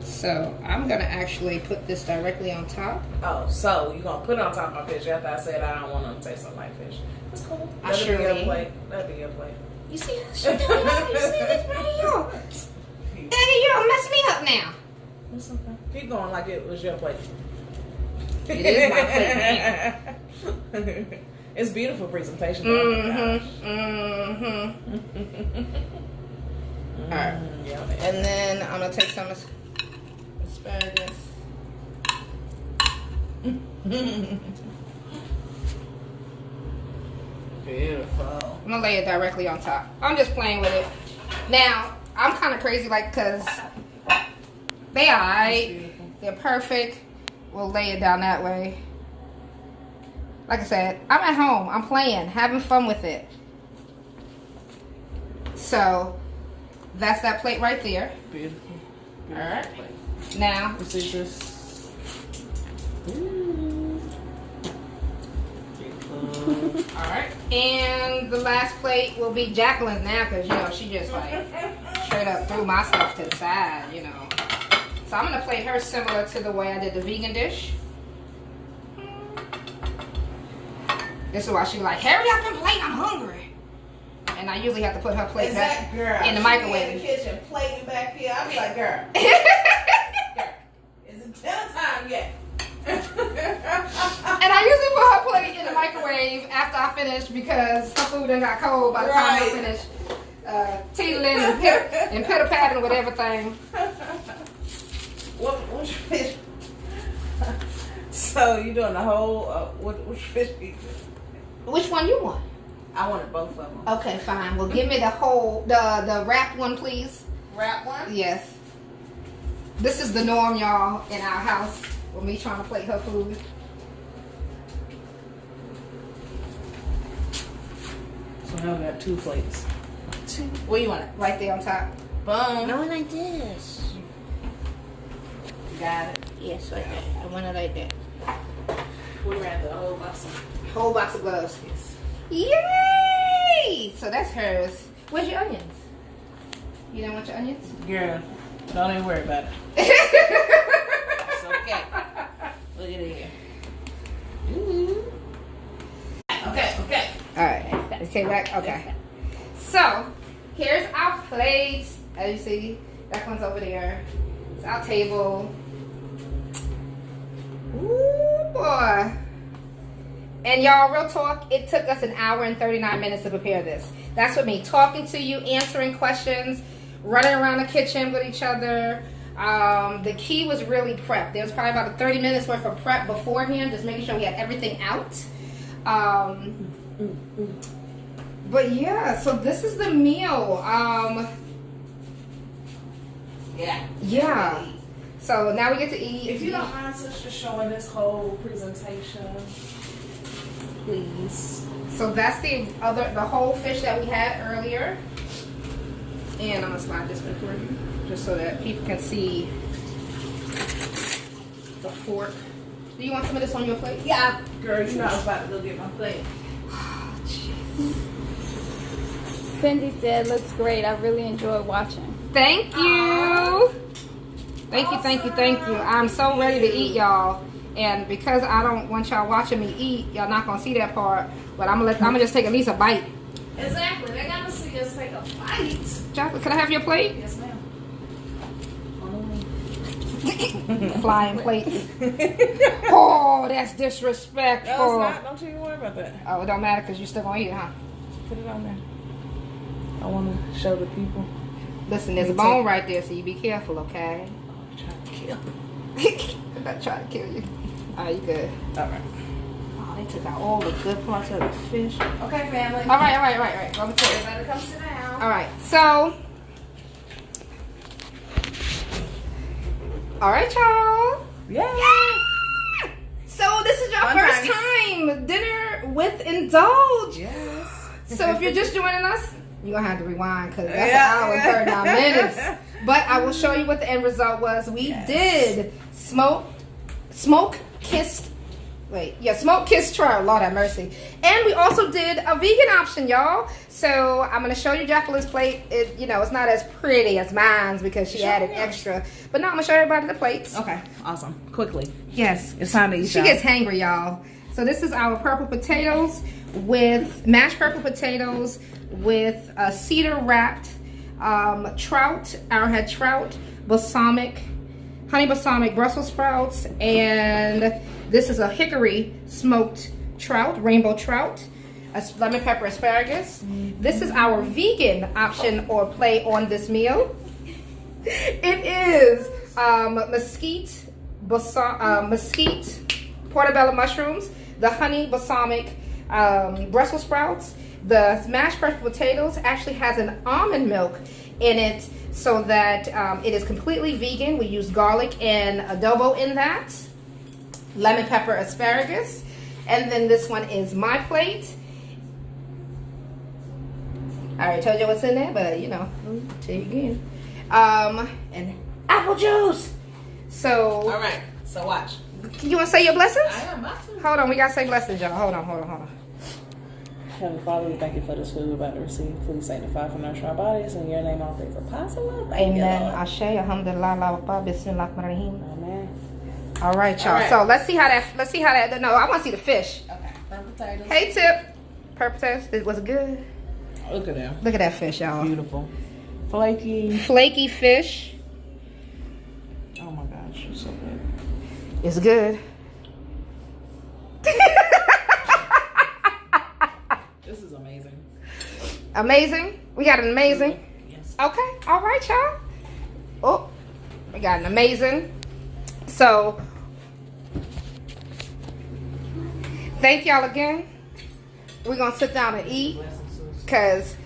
So I'm gonna actually put this directly on top. Oh, so you're gonna put it on top of my fish after I said I don't want them to taste like fish. That's cool. I That'll sure be your will. plate. That'll be your plate. You see how she doing that? You see this right here? Hey, you don't mess me up now. It's okay. Keep going like it was your plate. It is my plate now. It's beautiful presentation. Though. Alright. Yeah. And then I'm gonna take some asparagus. Beautiful. I'm gonna lay it directly on top. I'm just playing with it. Now, I'm kind of crazy, like, cause they alright. They're perfect. We'll lay it down that way. Like I said, I'm at home. I'm playing, having fun with it. So, that's that plate right there. Beautiful. Alright. Now, You see this? alright. And the last plate will be Jacqueline's now, because, you know, she just, like, straight up threw my stuff to the side, you know. So I'm going to plate her similar to the way I did the vegan dish. This is why she be like, hurry up and plate, I'm hungry. And I usually have to put her plate back in the microwave. In the kitchen, plating back here. I'll be like, girl. Is it dinner time yet? And I usually put her plate in the microwave after I finish because her food done got cold by the time I finish teetling and pitter-patting with everything. Which fish? So you doing the whole? Which fish? Which one you want? I wanted both of them. Okay, fine. Well, give me the whole, the wrapped one, please. Wrap one? Yes. This is the norm, y'all, in our house with me trying to plate her food. So now we got 2 plates. Where you want it? Right there on top. Boom. No, like this. Got it. Yes, like that. I want it like that. We ran the whole box. Whole box of gloves. Yay! So that's hers. Where's your onions? You don't want your onions? Girl, don't even worry about it. It's okay. Look at it here. Okay. Alright. Okay, back. Okay. So, here's our plates. As you see, that one's over there. It's our table. Ooh, boy. And y'all, real talk, it took us 1 hour and 39 minutes to prepare this. That's with me talking to you, answering questions, running around the kitchen with each other. The key was really prep. There was probably about 30 minutes worth of prep beforehand, just making sure we had everything out. But yeah, so this is the meal. Yeah. So now we get to eat. If you don't mind, sis, just showing this whole presentation, please. So that's the whole fish that we had earlier. And I'm gonna slide this one for you, just so that people can see the fork. Do you want some of this on your plate? Yeah, girl, you know I was about to go get my plate. Cindy said, looks great. I really enjoyed watching. Thank you. Thank you, thank you, thank you. I'm so ready to eat, y'all. And because I don't want y'all watching me eat, y'all not gonna see that part. But I'm gonna just take at least a bite. Exactly. They gotta see us take a bite. Jacqueline, can I have your plate? Yes, ma'am. Flying plates. Oh, that's disrespectful. No, it's not. Don't you even worry about that. Oh, it don't matter because you still gonna eat it, huh? Put it on there. I want to show the people. Listen, there's a bone right there, so you be careful, okay? I'm trying to kill. I'm not trying to kill you. Alright, you good. Alright. Oh, they took out all the good parts of the fish. Okay, family. Alright. Let me tell you. Everybody come sit down. Alright, so. Alright, y'all. Yeah. So, this is your Fun first times. time dinner with Indulge. Yes. So, if you're just joining us, you're going to have to rewind because that's Yeah. an hour and 39 minutes. But I will show you what the end result was. We did smoke kissed trout, Lord have mercy. And we also did a vegan option, y'all. So I'm gonna show you Jacqueline's plate. It's not as pretty as mine's because she added extra. But no, I'm gonna show everybody the plates. Okay, awesome. Quickly. Yes. It's time to eat. She gets hangry, y'all. So this is our purple potatoes with mashed purple potatoes with cedar wrapped trout, arrowhead trout, honey balsamic Brussels sprouts, and this is a hickory smoked trout, rainbow trout, lemon pepper asparagus. This is our vegan option or play on this meal. It is mesquite portobello mushrooms, the honey balsamic Brussels sprouts. The mashed purple potatoes actually has an almond milk in it so that it is completely vegan. We use garlic and adobo in that. Lemon pepper asparagus. And then this one is my plate. I already told you what's in there, but I'll tell you again. And apple juice. So. All right. So watch. You want to say your blessings? I am about to. Hold on. We got to say blessings, y'all. Hold on. Heavenly Father, we thank you for this food we're about to receive. Please sanctify for nourish our bodies. In your name, all things are possible. Thank you, Amen. Lord. Ashe. Alhamdulillah. Allahu Bismillah. Rahim. Amen. All right, y'all. All right. So let's see how that. No, I want to see the fish. Okay. Purple potatoes. Hey, Tip. Purple potatoes. Was it good? Look at them. Look at that fish, y'all. Beautiful. Flaky. Flaky fish. Oh my gosh, it's so good. It's good. This is amazing. Amazing. We got an amazing. Yes. Okay. All right, y'all. Oh, we got an amazing. So, thank y'all again. We're going to sit down and eat because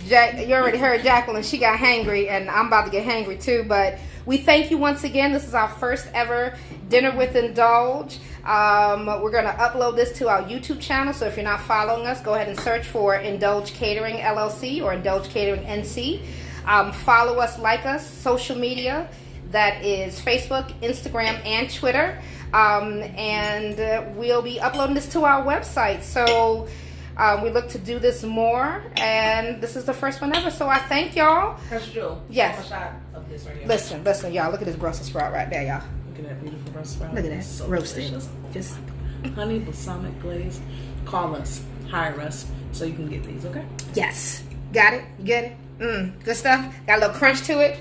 you already heard Jacqueline. She got hangry, and I'm about to get hangry too. But we thank you once again. This is our first ever Dinner with Indulge. We're going to upload this to our YouTube channel. So if you're not following us, go ahead and search for Indulge Catering LLC or Indulge Catering NC. Follow us, like us, social media. That is Facebook, Instagram, and Twitter. And we'll be uploading this to our website. So we look to do this more. And this is the first one ever. So I thank y'all. Pressure Jewel. Yes. A shot of this right here. Listen, y'all. Look at this Brussels sprout right there, y'all. Look at that beautiful Brussels sprout. Look at that. So Roasted. delicious. Just Honey balsamic glaze. Call us. Hire us so you can get these, okay? yes. Got it? You get it? Good stuff. Got a little crunch to it.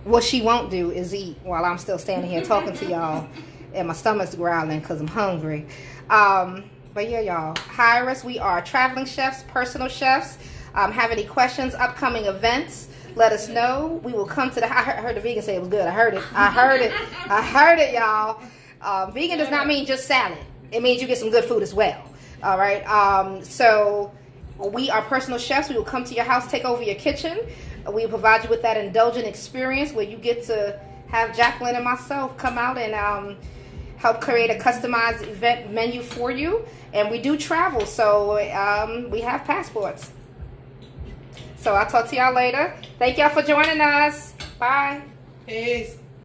What she won't do is eat while I'm still standing here talking to y'all and my stomach's growling because I'm hungry. But yeah, y'all, hire us. We are traveling chefs, personal chefs. Have any questions, upcoming events, let us know. We will come to I heard the vegan say it was good. I heard it, y'all. Vegan does not mean just salad. It means you get some good food as well. All right. So we are personal chefs. We will come to your house, take over your kitchen. We provide you with that indulgent experience where you get to have Jacqueline and myself come out and help create a customized event menu for you. And we do travel, so we have passports. So I'll talk to y'all later. Thank y'all for joining us. Bye. Peace.